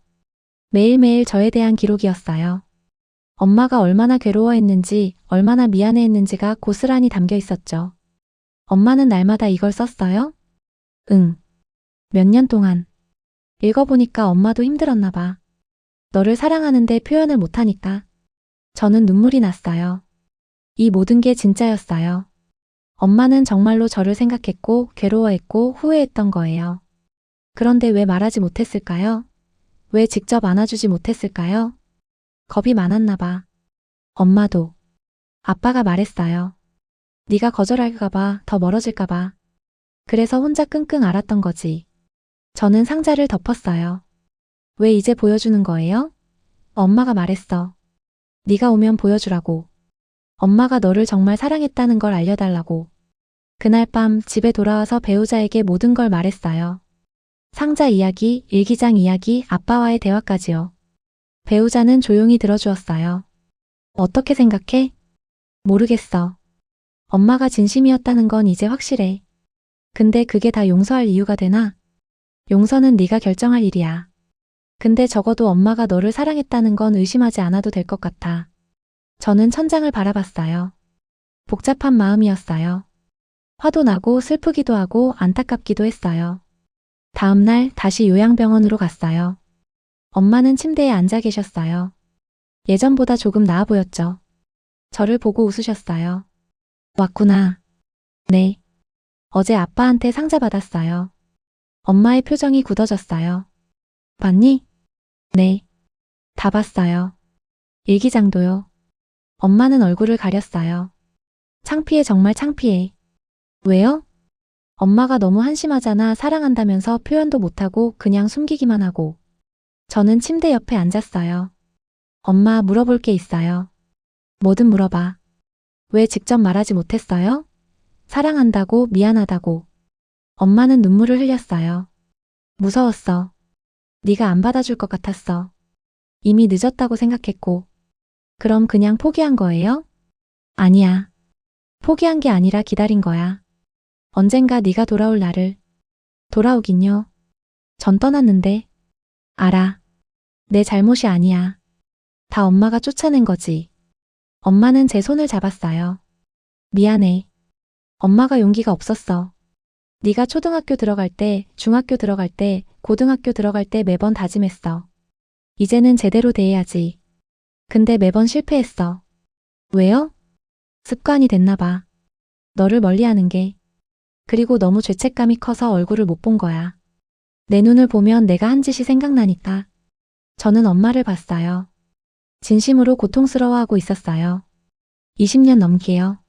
S1: 매일매일 저에 대한 기록이었어요. 엄마가 얼마나 괴로워했는지, 얼마나 미안해했는지가 고스란히 담겨 있었죠. 엄마는 날마다 이걸 썼어요? 응. 몇 년 동안. 읽어보니까 엄마도 힘들었나 봐. 너를 사랑하는데 표현을 못하니까. 저는 눈물이 났어요. 이 모든 게 진짜였어요. 엄마는 정말로 저를 생각했고 괴로워했고 후회했던 거예요. 그런데 왜 말하지 못했을까요? 왜 직접 안아주지 못했을까요? 겁이 많았나 봐. 엄마도. 아빠가 말했어요. 네가 거절할까 봐, 더 멀어질까 봐. 그래서 혼자 끙끙 앓았던 거지. 저는 상자를 덮었어요. 왜 이제 보여주는 거예요? 엄마가 말했어. 네가 오면 보여주라고. 엄마가 너를 정말 사랑했다는 걸 알려달라고. 그날 밤 집에 돌아와서 배우자에게 모든 걸 말했어요. 상자 이야기, 일기장 이야기, 아빠와의 대화까지요. 배우자는 조용히 들어주었어요. 어떻게 생각해? 모르겠어. 엄마가 진심이었다는 건 이제 확실해. 근데 그게 다 용서할 이유가 되나? 용서는 네가 결정할 일이야. 근데 적어도 엄마가 너를 사랑했다는 건 의심하지 않아도 될 것 같아. 저는 천장을 바라봤어요. 복잡한 마음이었어요. 화도 나고 슬프기도 하고 안타깝기도 했어요. 다음 날 다시 요양병원으로 갔어요. 엄마는 침대에 앉아 계셨어요. 예전보다 조금 나아 보였죠. 저를 보고 웃으셨어요. 왔구나. 네. 어제 아빠한테 상자 받았어요. 엄마의 표정이 굳어졌어요. 봤니? 네. 다 봤어요. 일기장도요. 엄마는 얼굴을 가렸어요. 창피해, 정말 창피해. 왜요? 엄마가 너무 한심하잖아. 사랑한다면서 표현도 못하고 그냥 숨기기만 하고. 저는 침대 옆에 앉았어요. 엄마, 물어볼 게 있어요. 뭐든 물어봐. 왜 직접 말하지 못했어요? 사랑한다고, 미안하다고. 엄마는 눈물을 흘렸어요. 무서웠어. 네가 안 받아줄 것 같았어. 이미 늦었다고 생각했고. 그럼 그냥 포기한 거예요? 아니야. 포기한 게 아니라 기다린 거야. 언젠가 네가 돌아올 날을. 돌아오긴요. 전 떠났는데. 알아. 내 잘못이 아니야. 다 엄마가 쫓아낸 거지. 엄마는 제 손을 잡았어요. 미안해. 엄마가 용기가 없었어. 네가 초등학교 들어갈 때, 중학교 들어갈 때, 고등학교 들어갈 때 매번 다짐했어. 이제는 제대로 대해야지. 근데 매번 실패했어. 왜요? 습관이 됐나 봐. 너를 멀리하는 게. 그리고 너무 죄책감이 커서 얼굴을 못 본 거야. 내 눈을 보면 내가 한 짓이 생각나니까. 저는 엄마를 봤어요. 진심으로 고통스러워하고 있었어요. 20년 넘게요.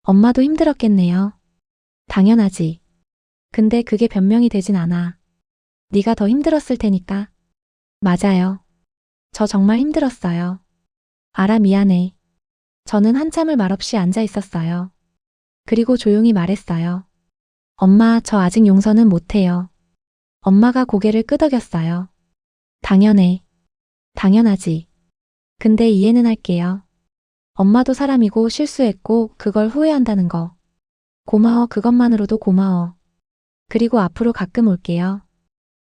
S1: 엄마도 힘들었겠네요. 당연하지. 근데 그게 변명이 되진 않아. 네가 더 힘들었을 테니까. 맞아요. 저 정말 힘들었어요. 알아, 미안해. 저는 한참을 말없이 앉아 있었어요. 그리고 조용히 말했어요. 엄마, 저 아직 용서는 못해요. 엄마가 고개를 끄덕였어요. 당연해. 당연하지. 근데 이해는 할게요. 엄마도 사람이고 실수했고 그걸 후회한다는 거. 고마워, 그것만으로도 고마워. 그리고 앞으로 가끔 올게요.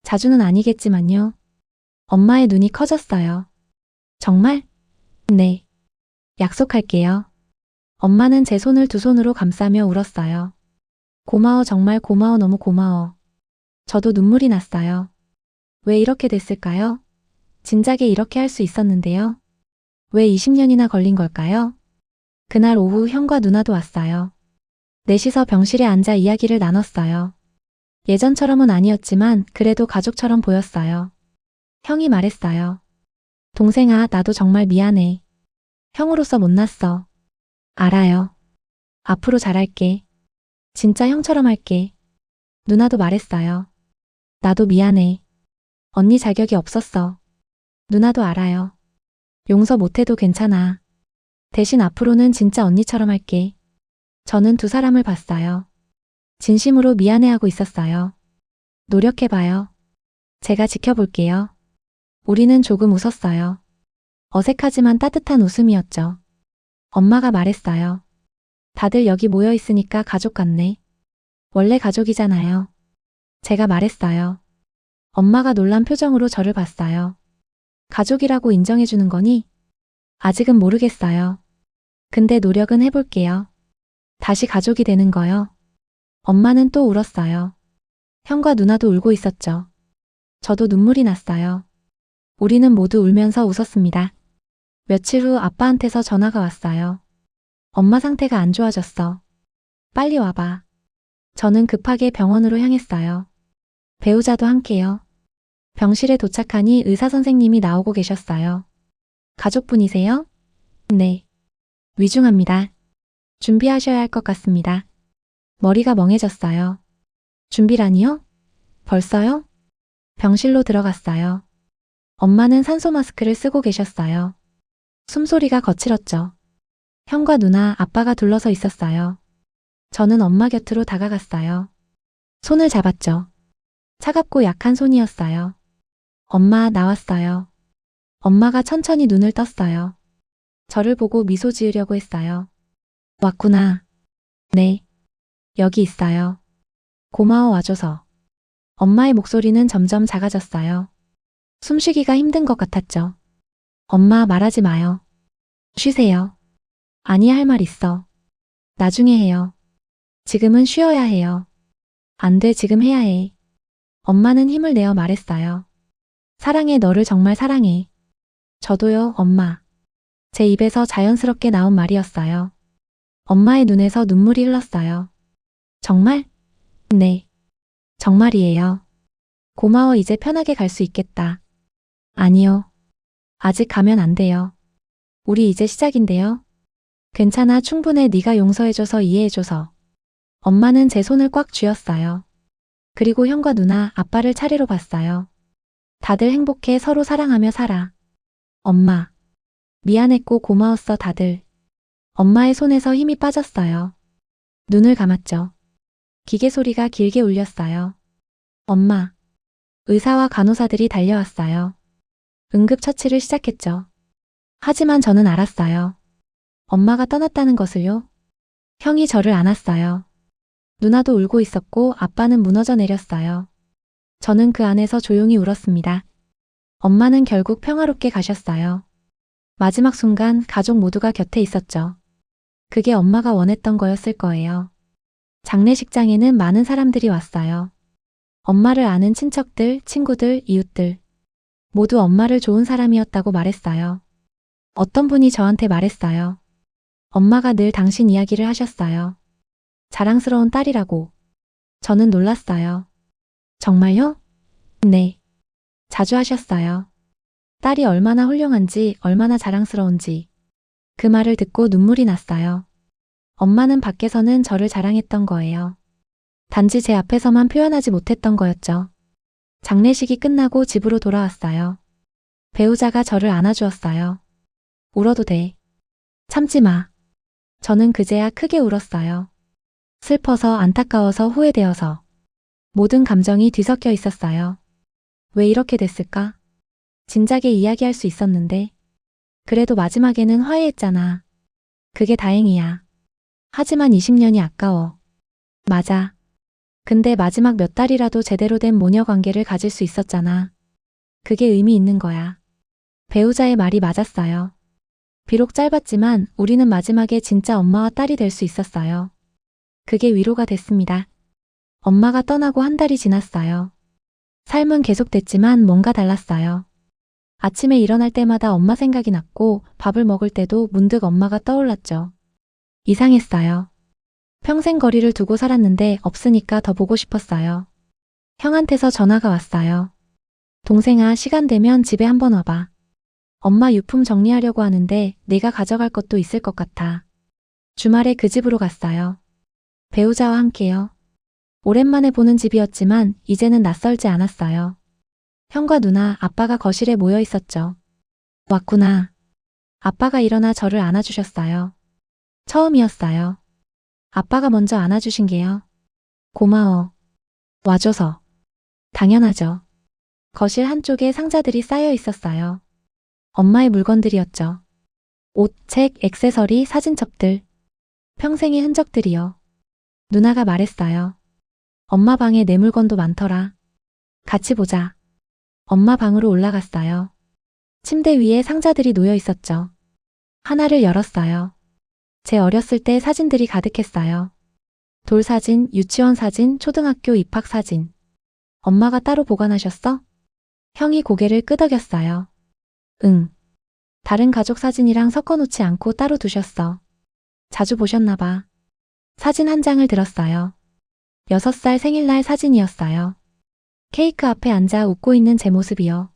S1: 자주는 아니겠지만요. 엄마의 눈이 커졌어요. 정말? 네. 약속할게요. 엄마는 제 손을 두 손으로 감싸며 울었어요. 고마워, 정말 고마워, 너무 고마워. 저도 눈물이 났어요. 왜 이렇게 됐을까요? 진작에 이렇게 할 수 있었는데요. 왜 20년이나 걸린 걸까요? 그날 오후 형과 누나도 왔어요. 넷이서 병실에 앉아 이야기를 나눴어요. 예전처럼은 아니었지만 그래도 가족처럼 보였어요. 형이 말했어요. 동생아, 나도 정말 미안해. 형으로서 못났어. 알아요. 앞으로 잘할게. 진짜 형처럼 할게. 누나도 말했어요. 나도 미안해. 언니 자격이 없었어. 누나도 알아요. 용서 못해도 괜찮아. 대신 앞으로는 진짜 언니처럼 할게. 저는 두 사람을 봤어요. 진심으로 미안해하고 있었어요. 노력해봐요. 제가 지켜볼게요. 우리는 조금 웃었어요. 어색하지만 따뜻한 웃음이었죠. 엄마가 말했어요. 다들 여기 모여 있으니까 가족 같네. 원래 가족이잖아요. 제가 말했어요. 엄마가 놀란 표정으로 저를 봤어요. 가족이라고 인정해주는 거니? 아직은 모르겠어요. 근데 노력은 해볼게요. 다시 가족이 되는 거요. 엄마는 또 울었어요. 형과 누나도 울고 있었죠. 저도 눈물이 났어요. 우리는 모두 울면서 웃었습니다. 며칠 후 아빠한테서 전화가 왔어요. 엄마 상태가 안 좋아졌어. 빨리 와봐. 저는 급하게 병원으로 향했어요. 배우자도 함께요. 병실에 도착하니 의사 선생님이 나오고 계셨어요. 가족분이세요? 네. 위중합니다. 준비하셔야 할 것 같습니다. 머리가 멍해졌어요. 준비라니요? 벌써요? 병실로 들어갔어요. 엄마는 산소 마스크를 쓰고 계셨어요. 숨소리가 거칠었죠. 형과 누나, 아빠가 둘러서 있었어요. 저는 엄마 곁으로 다가갔어요. 손을 잡았죠. 차갑고 약한 손이었어요. 엄마, 나왔어요. 엄마가 천천히 눈을 떴어요. 저를 보고 미소 지으려고 했어요. 왔구나. 네. 여기 있어요. 고마워 와줘서. 엄마의 목소리는 점점 작아졌어요. 숨쉬기가 힘든 것 같았죠. 엄마 말하지 마요. 쉬세요. 아니 할 말 있어. 나중에 해요. 지금은 쉬어야 해요. 안 돼 지금 해야 해. 엄마는 힘을 내어 말했어요. 사랑해 너를 정말 사랑해. 저도요 엄마. 제 입에서 자연스럽게 나온 말이었어요. 엄마의 눈에서 눈물이 흘렀어요. 정말? 네. 정말이에요. 고마워 이제 편하게 갈 수 있겠다. 아니요. 아직 가면 안 돼요. 우리 이제 시작인데요. 괜찮아 충분해 네가 용서해줘서 이해해줘서. 엄마는 제 손을 꽉 쥐었어요. 그리고 형과 누나, 아빠를 차례로 봤어요. 다들 행복해 서로 사랑하며 살아. 엄마. 미안했고 고마웠어 다들. 엄마의 손에서 힘이 빠졌어요. 눈을 감았죠. 기계 소리가 길게 울렸어요. 엄마. 의사와 간호사들이 달려왔어요. 응급처치를 시작했죠. 하지만 저는 알았어요. 엄마가 떠났다는 것을요. 형이 저를 안았어요. 누나도 울고 있었고 아빠는 무너져 내렸어요. 저는 그 안에서 조용히 울었습니다. 엄마는 결국 평화롭게 가셨어요. 마지막 순간 가족 모두가 곁에 있었죠. 그게 엄마가 원했던 거였을 거예요. 장례식장에는 많은 사람들이 왔어요. 엄마를 아는 친척들, 친구들, 이웃들. 모두 엄마를 좋은 사람이었다고 말했어요. 어떤 분이 저한테 말했어요. 엄마가 늘 당신 이야기를 하셨어요. 자랑스러운 딸이라고. 저는 놀랐어요. 정말요? 네. 자주 하셨어요. 딸이 얼마나 훌륭한지, 얼마나 자랑스러운지. 그 말을 듣고 눈물이 났어요. 엄마는 밖에서는 저를 자랑했던 거예요. 단지 제 앞에서만 표현하지 못했던 거였죠. 장례식이 끝나고 집으로 돌아왔어요. 배우자가 저를 안아주었어요. 울어도 돼. 참지 마. 저는 그제야 크게 울었어요. 슬퍼서 안타까워서 후회되어서 모든 감정이 뒤섞여 있었어요. 왜 이렇게 됐을까? 진작에 이야기할 수 있었는데. 그래도 마지막에는 화해했잖아. 그게 다행이야. 하지만 20년이 아까워. 맞아. 근데 마지막 몇 달이라도 제대로 된 모녀 관계를 가질 수 있었잖아. 그게 의미 있는 거야. 배우자의 말이 맞았어요. 비록 짧았지만 우리는 마지막에 진짜 엄마와 딸이 될 수 있었어요. 그게 위로가 됐습니다. 엄마가 떠나고 한 달이 지났어요. 삶은 계속됐지만 뭔가 달랐어요. 아침에 일어날 때마다 엄마 생각이 났고 밥을 먹을 때도 문득 엄마가 떠올랐죠. 이상했어요. 평생 거리를 두고 살았는데 없으니까 더 보고 싶었어요. 형한테서 전화가 왔어요. 동생아, 시간 되면 집에 한번 와봐. 엄마 유품 정리하려고 하는데 내가 가져갈 것도 있을 것 같아. 주말에 그 집으로 갔어요. 배우자와 함께요. 오랜만에 보는 집이었지만 이제는 낯설지 않았어요. 형과 누나, 아빠가 거실에 모여 있었죠. 왔구나. 아빠가 일어나 저를 안아주셨어요. 처음이었어요. 아빠가 먼저 안아주신 게요. 고마워. 와줘서. 당연하죠. 거실 한쪽에 상자들이 쌓여 있었어요. 엄마의 물건들이었죠. 옷, 책, 액세서리, 사진첩들. 평생의 흔적들이요. 누나가 말했어요. 엄마 방에 내 물건도 많더라. 같이 보자. 엄마 방으로 올라갔어요. 침대 위에 상자들이 놓여 있었죠. 하나를 열었어요. 제 어렸을 때 사진들이 가득했어요. 돌사진, 유치원 사진, 초등학교 입학 사진. 엄마가 따로 보관하셨어? 형이 고개를 끄덕였어요. 응. 다른 가족 사진이랑 섞어놓지 않고 따로 두셨어. 자주 보셨나 봐. 사진 한 장을 들었어요. 6살 생일날 사진이었어요. 케이크 앞에 앉아 웃고 있는 제 모습이요.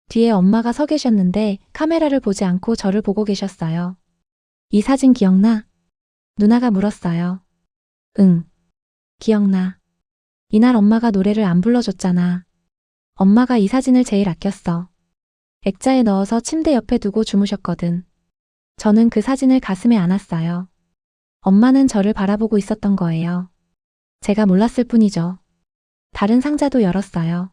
S1: 뒤에 엄마가 서 계셨는데 카메라를 보지 않고 저를 보고 계셨어요. 이 사진 기억나? 누나가 물었어요. 응. 기억나. 이날 엄마가 노래를 안 불러줬잖아. 엄마가 이 사진을 제일 아꼈어. 액자에 넣어서 침대 옆에 두고 주무셨거든. 저는 그 사진을 가슴에 안았어요. 엄마는 저를 바라보고 있었던 거예요. 제가 몰랐을 뿐이죠. 다른 상자도 열었어요.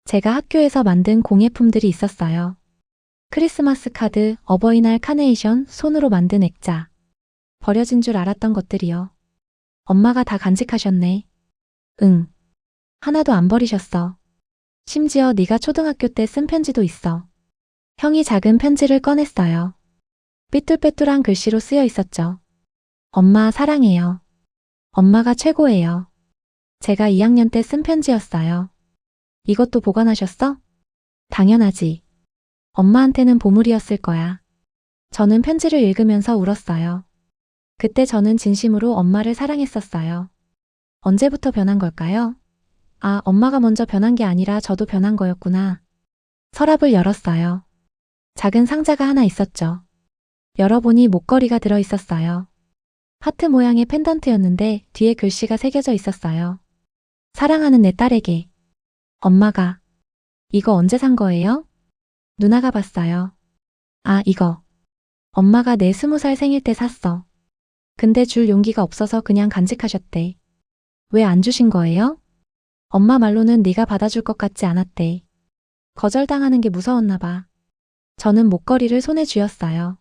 S1: 제가 학교에서 만든 공예품들이 있었어요. 크리스마스 카드, 어버이날 카네이션, 손으로 만든 액자. 버려진 줄 알았던 것들이요. 엄마가 다 간직하셨네. 응. 하나도 안 버리셨어. 심지어 네가 초등학교 때 쓴 편지도 있어. 형이 작은 편지를 꺼냈어요. 삐뚤빼뚤한 글씨로 쓰여 있었죠. 엄마 사랑해요. 엄마가 최고예요. 제가 2학년 때 쓴 편지였어요. 이것도 보관하셨어? 당연하지. 엄마한테는 보물이었을 거야. 저는 편지를 읽으면서 울었어요. 그때 저는 진심으로 엄마를 사랑했었어요. 언제부터 변한 걸까요? 아, 엄마가 먼저 변한 게 아니라 저도 변한 거였구나. 서랍을 열었어요. 작은 상자가 하나 있었죠. 열어보니 목걸이가 들어 있었어요. 하트 모양의 펜던트였는데 뒤에 글씨가 새겨져 있었어요. 사랑하는 내 딸에게. 엄마가. 이거 언제 산 거예요? 누나가 봤어요. 아, 이거. 엄마가 내 20살 생일 때 샀어. 근데 줄 용기가 없어서 그냥 간직하셨대. 왜 안 주신 거예요? 엄마 말로는 네가 받아줄 것 같지 않았대. 거절당하는 게 무서웠나 봐. 저는 목걸이를 손에 쥐었어요.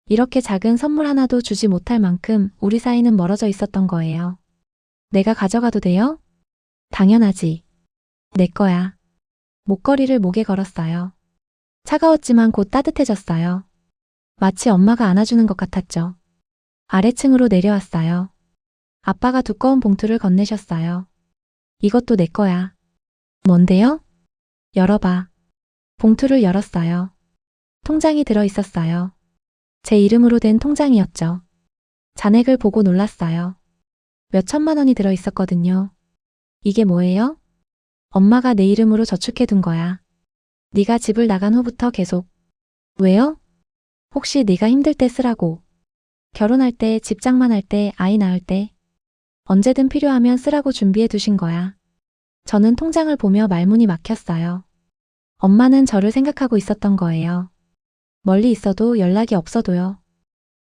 S1: 이렇게 작은 선물 하나도 주지 못할 만큼 우리 사이는 멀어져 있었던 거예요. 내가 가져가도 돼요? 당연하지. 내 거야. 목걸이를 목에 걸었어요. 차가웠지만 곧 따뜻해졌어요. 마치 엄마가 안아주는 것 같았죠. 아래층으로 내려왔어요. 아빠가 두꺼운 봉투를 건네셨어요. 이것도 내 거야. 뭔데요? 열어봐. 봉투를 열었어요. 통장이 들어 있었어요. 제 이름으로 된 통장이었죠. 잔액을 보고 놀랐어요. 몇 천만 원이 들어 있었거든요. 이게 뭐예요? 엄마가 내 이름으로 저축해 둔 거야. 네가 집을 나간 후부터 계속. 왜요? 혹시 네가 힘들 때 쓰라고. 결혼할 때, 집 장만할 때, 아이 낳을 때. 언제든 필요하면 쓰라고 준비해 두신 거야. 저는 통장을 보며 말문이 막혔어요. 엄마는 저를 생각하고 있었던 거예요. 멀리 있어도 연락이 없어도요.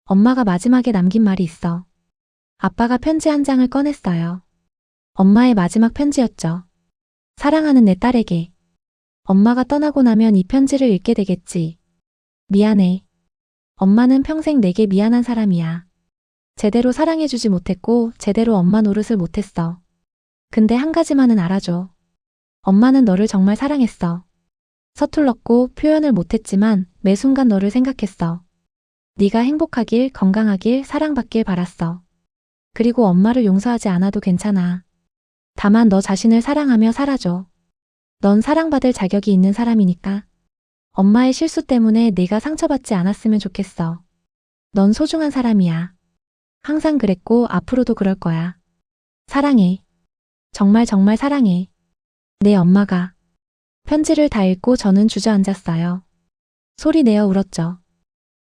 S1: 엄마가 마지막에 남긴 말이 있어. 아빠가 편지 한 장을 꺼냈어요. 엄마의 마지막 편지였죠. 사랑하는 내 딸에게. 엄마가 떠나고 나면 이 편지를 읽게 되겠지. 미안해. 엄마는 평생 내게 미안한 사람이야. 제대로 사랑해주지 못했고 제대로 엄마 노릇을 못했어. 근데 한 가지만은 알아줘. 엄마는 너를 정말 사랑했어. 서툴렀고 표현을 못했지만 매 순간 너를 생각했어. 네가 행복하길, 건강하길, 사랑받길 바랐어. 그리고 엄마를 용서하지 않아도 괜찮아. 다만 너 자신을 사랑하며 살아줘. 넌 사랑받을 자격이 있는 사람이니까. 엄마의 실수 때문에 네가 상처받지 않았으면 좋겠어. 넌 소중한 사람이야. 항상 그랬고 앞으로도 그럴 거야. 사랑해. 정말 정말 사랑해. 내 엄마가. 편지를 다 읽고 저는 주저앉았어요. 소리 내어 울었죠.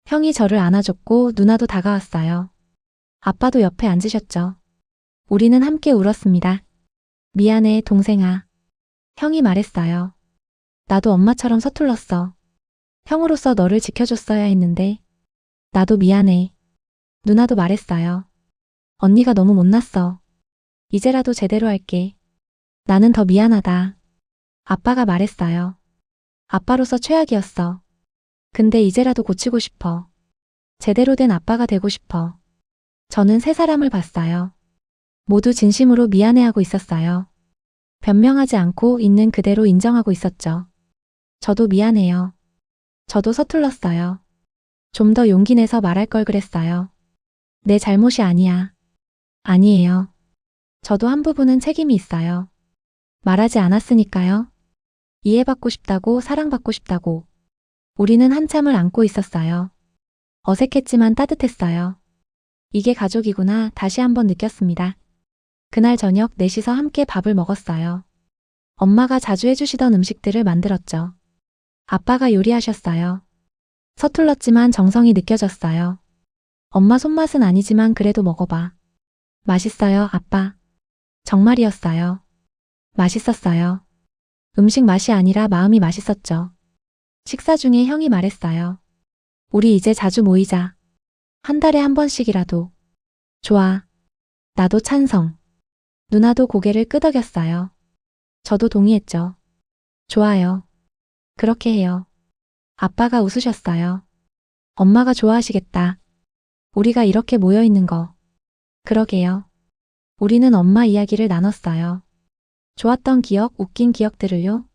S1: 형이 저를 안아줬고 누나도 다가왔어요. 아빠도 옆에 앉으셨죠. 우리는 함께 울었습니다. 미안해, 동생아. 형이 말했어요. 나도 엄마처럼 서툴렀어. 형으로서 너를 지켜줬어야 했는데. 나도 미안해. 누나도 말했어요. 언니가 너무 못났어. 이제라도 제대로 할게. 나는 더 미안하다. 아빠가 말했어요. 아빠로서 최악이었어. 근데 이제라도 고치고 싶어. 제대로 된 아빠가 되고 싶어. 저는 세 사람을 봤어요. 모두 진심으로 미안해하고 있었어요. 변명하지 않고 있는 그대로 인정하고 있었죠. 저도 미안해요. 저도 서툴렀어요. 좀 더 용기 내서 말할 걸 그랬어요. 내 잘못이 아니야. 아니에요. 저도 한 부분은 책임이 있어요. 말하지 않았으니까요. 이해받고 싶다고, 사랑받고 싶다고. 우리는 한참을 안고 있었어요. 어색했지만 따뜻했어요. 이게 가족이구나 다시 한번 느꼈습니다. 그날 저녁 넷이서 함께 밥을 먹었어요. 엄마가 자주 해주시던 음식들을 만들었죠. 아빠가 요리하셨어요. 서툴렀지만 정성이 느껴졌어요. 엄마 손맛은 아니지만 그래도 먹어봐. 맛있어요, 아빠. 정말이었어요. 맛있었어요. 음식 맛이 아니라 마음이 맛있었죠. 식사 중에 형이 말했어요. 우리 이제 자주 모이자. 한 달에 한 번씩이라도. 좋아. 나도 찬성. 누나도 고개를 끄덕였어요. 저도 동의했죠. 좋아요. 그렇게 해요. 아빠가 웃으셨어요. 엄마가 좋아하시겠다. 우리가 이렇게 모여 있는 거. 그러게요. 우리는 엄마 이야기를 나눴어요. 좋았던 기억, 웃긴 기억들을요.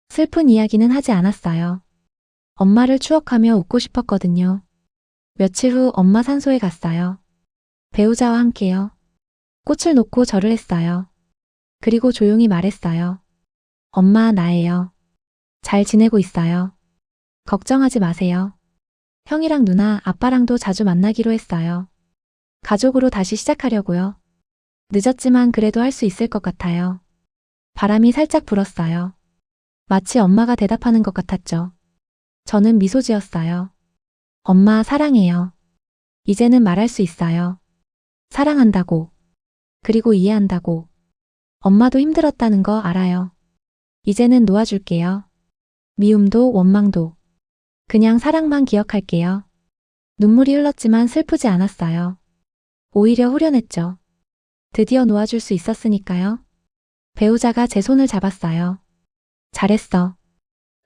S1: 슬픈 이야기는 하지 않았어요. 엄마를 추억하며 웃고 싶었거든요. 며칠 후 엄마 산소에 갔어요. 배우자와 함께요. 꽃을 놓고 절을 했어요. 그리고 조용히 말했어요. 엄마, 나예요. 잘 지내고 있어요. 걱정하지 마세요. 형이랑 누나, 아빠랑도 자주 만나기로 했어요. 가족으로 다시 시작하려고요. 늦었지만 그래도 할 수 있을 것 같아요. 바람이 살짝 불었어요. 마치 엄마가 대답하는 것 같았죠. 저는 미소 지었어요. 엄마, 사랑해요. 이제는 말할 수 있어요. 사랑한다고. 그리고 이해한다고. 엄마도 힘들었다는 거 알아요. 이제는 놓아줄게요. 미움도 원망도. 그냥 사랑만 기억할게요. 눈물이 흘렀지만 슬프지 않았어요. 오히려 후련했죠. 드디어 놓아줄 수 있었으니까요. 배우자가 제 손을 잡았어요. 잘했어.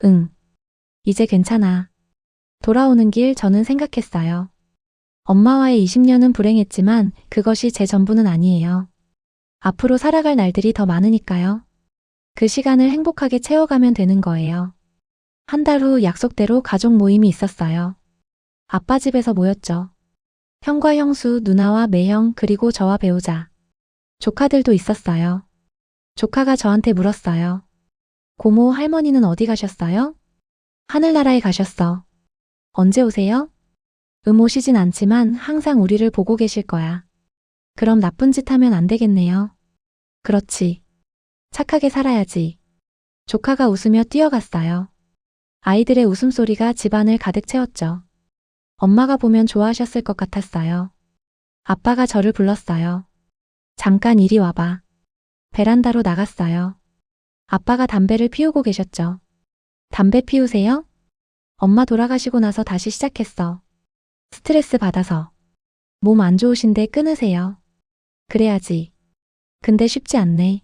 S1: 응. 이제 괜찮아. 돌아오는 길 저는 생각했어요. 엄마와의 20년은 불행했지만 그것이 제 전부는 아니에요. 앞으로 살아갈 날들이 더 많으니까요. 그 시간을 행복하게 채워가면 되는 거예요. 한 달 후 약속대로 가족 모임이 있었어요. 아빠 집에서 모였죠. 형과 형수, 누나와 매형, 그리고 저와 배우자. 조카들도 있었어요. 조카가 저한테 물었어요. 고모, 할머니는 어디 가셨어요? 하늘나라에 가셨어. 언제 오세요? 오시진 않지만 항상 우리를 보고 계실 거야. 그럼 나쁜 짓 하면 안 되겠네요. 그렇지. 착하게 살아야지. 조카가 웃으며 뛰어갔어요. 아이들의 웃음소리가 집안을 가득 채웠죠. 엄마가 보면 좋아하셨을 것 같았어요. 아빠가 저를 불렀어요. 잠깐 이리 와봐. 베란다로 나갔어요. 아빠가 담배를 피우고 계셨죠. 담배 피우세요? 엄마 돌아가시고 나서 다시 시작했어. 스트레스 받아서. 몸 안 좋으신데 끊으세요. 그래야지. 근데 쉽지 않네.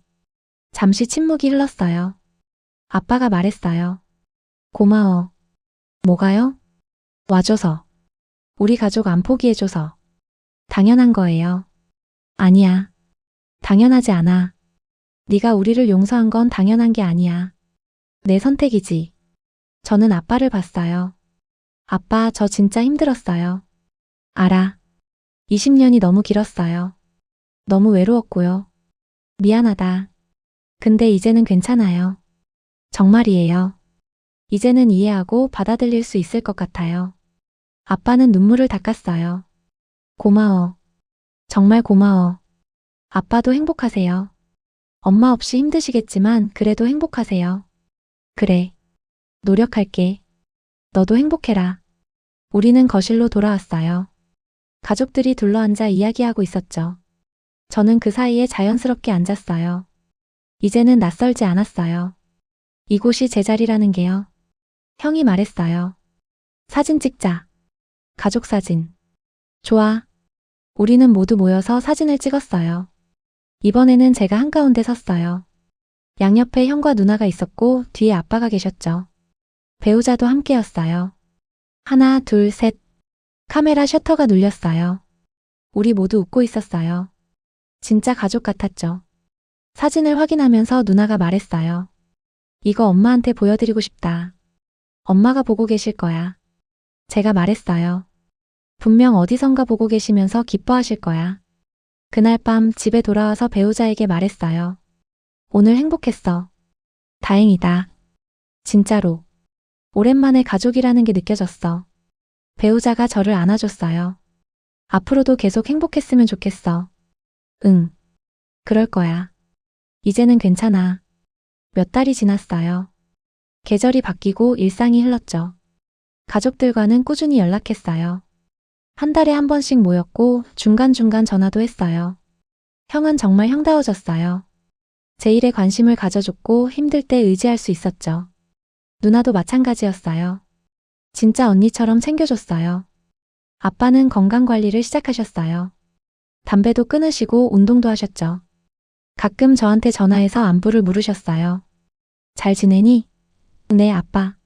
S1: 잠시 침묵이 흘렀어요. 아빠가 말했어요. 고마워. 뭐가요? 와줘서. 우리 가족 안 포기해줘서. 당연한 거예요. 아니야. 당연하지 않아. 네가 우리를 용서한 건 당연한 게 아니야. 내 선택이지. 저는 아빠를 봤어요. 아빠, 저 진짜 힘들었어요. 알아. 20년이 너무 길었어요. 너무 외로웠고요. 미안하다. 근데 이제는 괜찮아요. 정말이에요. 이제는 이해하고 받아들일 수 있을 것 같아요. 아빠는 눈물을 닦았어요. 고마워. 정말 고마워. 아빠도 행복하세요. 엄마 없이 힘드시겠지만 그래도 행복하세요. 그래. 노력할게. 너도 행복해라. 우리는 거실로 돌아왔어요. 가족들이 둘러앉아 이야기하고 있었죠. 저는 그 사이에 자연스럽게 앉았어요. 이제는 낯설지 않았어요. 이곳이 제 자리라는 게요. 형이 말했어요. 사진 찍자. 가족 사진. 좋아. 우리는 모두 모여서 사진을 찍었어요. 이번에는 제가 한가운데 섰어요. 양옆에 형과 누나가 있었고 뒤에 아빠가 계셨죠. 배우자도 함께였어요. 하나, 둘, 셋. 카메라 셔터가 눌렸어요. 우리 모두 웃고 있었어요. 진짜 가족 같았죠. 사진을 확인하면서 누나가 말했어요. 이거 엄마한테 보여드리고 싶다. 엄마가 보고 계실 거야. 제가 말했어요. 분명 어디선가 보고 계시면서 기뻐하실 거야. 그날 밤 집에 돌아와서 배우자에게 말했어요. 오늘 행복했어. 다행이다. 진짜로. 오랜만에 가족이라는 게 느껴졌어. 배우자가 저를 안아줬어요. 앞으로도 계속 행복했으면 좋겠어. 응. 그럴 거야. 이제는 괜찮아. 몇 달이 지났어요. 계절이 바뀌고 일상이 흘렀죠. 가족들과는 꾸준히 연락했어요. 한 달에 한 번씩 모였고 중간중간 전화도 했어요. 형은 정말 형다워졌어요. 제 일에 관심을 가져줬고 힘들 때 의지할 수 있었죠. 누나도 마찬가지였어요. 진짜 언니처럼 챙겨줬어요. 아빠는 건강관리를 시작하셨어요. 담배도 끊으시고 운동도 하셨죠. 가끔 저한테 전화해서 안부를 물으셨어요. 잘 지내니? 네, 아빠.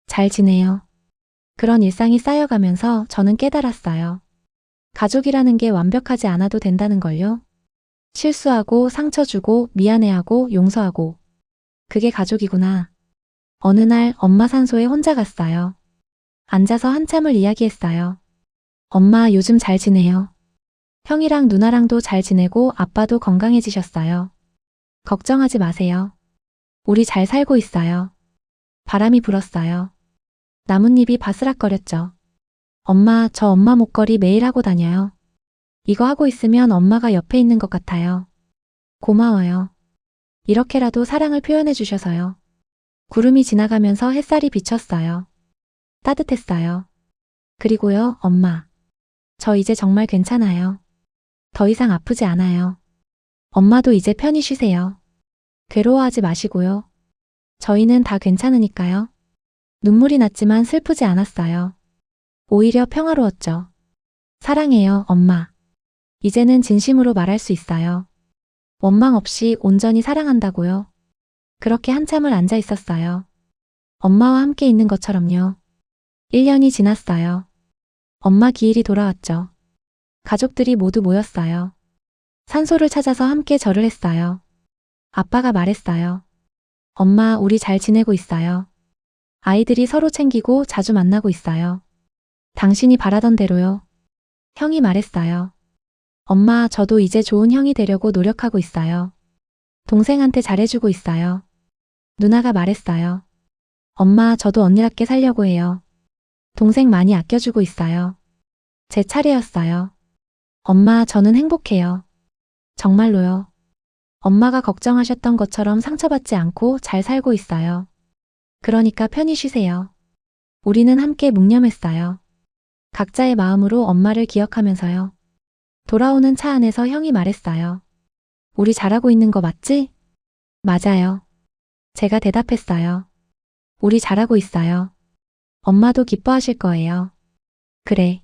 S1: 잘 지내요. 그런 일상이 쌓여가면서 저는 깨달았어요. 가족이라는 게 완벽하지 않아도 된다는 걸요. 실수하고 상처 주고 미안해하고 용서하고. 그게 가족이구나. 어느 날 엄마 산소에 혼자 갔어요. 앉아서 한참을 이야기했어요. 엄마 요즘 잘 지내요. 형이랑 누나랑도 잘 지내고 아빠도 건강해지셨어요. 걱정하지 마세요. 우리 잘 살고 있어요. 바람이 불었어요. 나뭇잎이 바스락거렸죠. 엄마, 저 엄마 목걸이 매일 하고 다녀요. 이거 하고 있으면 엄마가 옆에 있는 것 같아요. 고마워요. 이렇게라도 사랑을 표현해 주셔서요. 구름이 지나가면서 햇살이 비쳤어요. 따뜻했어요. 그리고요, 엄마. 저 이제 정말 괜찮아요. 더 이상 아프지 않아요. 엄마도 이제 편히 쉬세요. 괴로워하지 마시고요. 저희는 다 괜찮으니까요. 눈물이 났지만 슬프지 않았어요. 오히려 평화로웠죠. 사랑해요, 엄마. 이제는 진심으로 말할 수 있어요. 원망 없이 온전히 사랑한다고요. 그렇게 한참을 앉아 있었어요. 엄마와 함께 있는 것처럼요. 1년이 지났어요. 엄마 기일이 돌아왔죠. 가족들이 모두 모였어요. 산소를 찾아서 함께 절을 했어요. 아빠가 말했어요. 엄마, 우리 잘 지내고 있어요. 아이들이 서로 챙기고 자주 만나고 있어요. 당신이 바라던 대로요. 형이 말했어요. 엄마, 저도 이제 좋은 형이 되려고 노력하고 있어요. 동생한테 잘해주고 있어요. 누나가 말했어요. 엄마, 저도 언니답게 살려고 해요. 동생 많이 아껴주고 있어요. 제 차례였어요. 엄마, 저는 행복해요. 정말로요. 엄마가 걱정하셨던 것처럼 상처받지 않고 잘 살고 있어요. 그러니까 편히 쉬세요. 우리는 함께 묵념했어요. 각자의 마음으로 엄마를 기억하면서요. 돌아오는 차 안에서 형이 말했어요. 우리 잘하고 있는 거 맞지? 맞아요. 제가 대답했어요. 우리 잘하고 있어요. 엄마도 기뻐하실 거예요. 그래.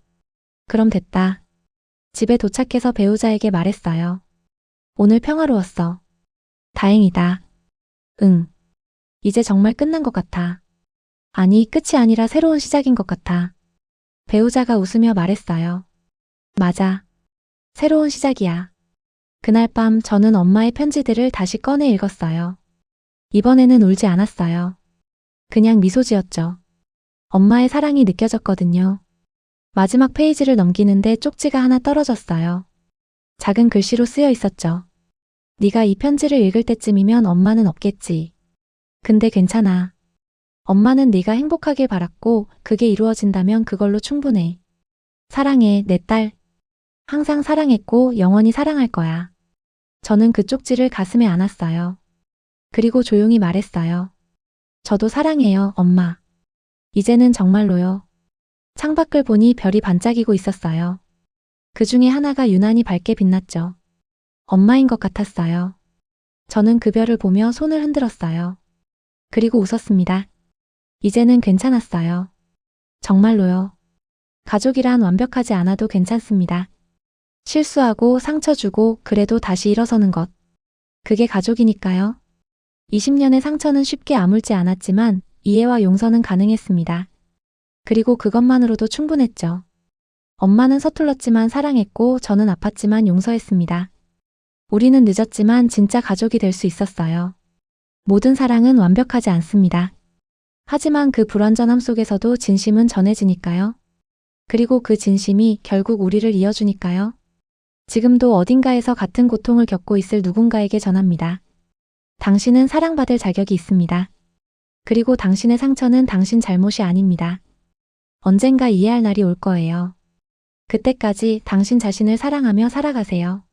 S1: 그럼 됐다. 집에 도착해서 배우자에게 말했어요. 오늘 평화로웠어. 다행이다. 응. 이제 정말 끝난 것 같아. 아니, 끝이 아니라 새로운 시작인 것 같아. 배우자가 웃으며 말했어요. 맞아. 새로운 시작이야. 그날 밤 저는 엄마의 편지들을 다시 꺼내 읽었어요. 이번에는 울지 않았어요. 그냥 미소 지었죠. 엄마의 사랑이 느껴졌거든요. 마지막 페이지를 넘기는데 쪽지가 하나 떨어졌어요. 작은 글씨로 쓰여 있었죠. 네가 이 편지를 읽을 때쯤이면 엄마는 없겠지. 근데 괜찮아. 엄마는 네가 행복하길 바랐고 그게 이루어진다면 그걸로 충분해. 사랑해, 내 딸. 항상 사랑했고 영원히 사랑할 거야. 저는 그 쪽지를 가슴에 안았어요. 그리고 조용히 말했어요. 저도 사랑해요, 엄마. 이제는 정말로요. 창밖을 보니 별이 반짝이고 있었어요. 그 중에 하나가 유난히 밝게 빛났죠. 엄마인 것 같았어요. 저는 그 별을 보며 손을 흔들었어요. 그리고 웃었습니다. 이제는 괜찮았어요. 정말로요. 가족이란 완벽하지 않아도 괜찮습니다. 실수하고 상처 주고 그래도 다시 일어서는 것. 그게 가족이니까요. 20년의 상처는 쉽게 아물지 않았지만 이해와 용서는 가능했습니다. 그리고 그것만으로도 충분했죠. 엄마는 서툴렀지만 사랑했고 저는 아팠지만 용서했습니다. 우리는 늦었지만 진짜 가족이 될 수 있었어요. 모든 사랑은 완벽하지 않습니다. 하지만 그 불완전함 속에서도 진심은 전해지니까요. 그리고 그 진심이 결국 우리를 이어주니까요. 지금도 어딘가에서 같은 고통을 겪고 있을 누군가에게 전합니다. 당신은 사랑받을 자격이 있습니다. 그리고 당신의 상처는 당신 잘못이 아닙니다. 언젠가 이해할 날이 올 거예요. 그때까지 당신 자신을 사랑하며 살아가세요.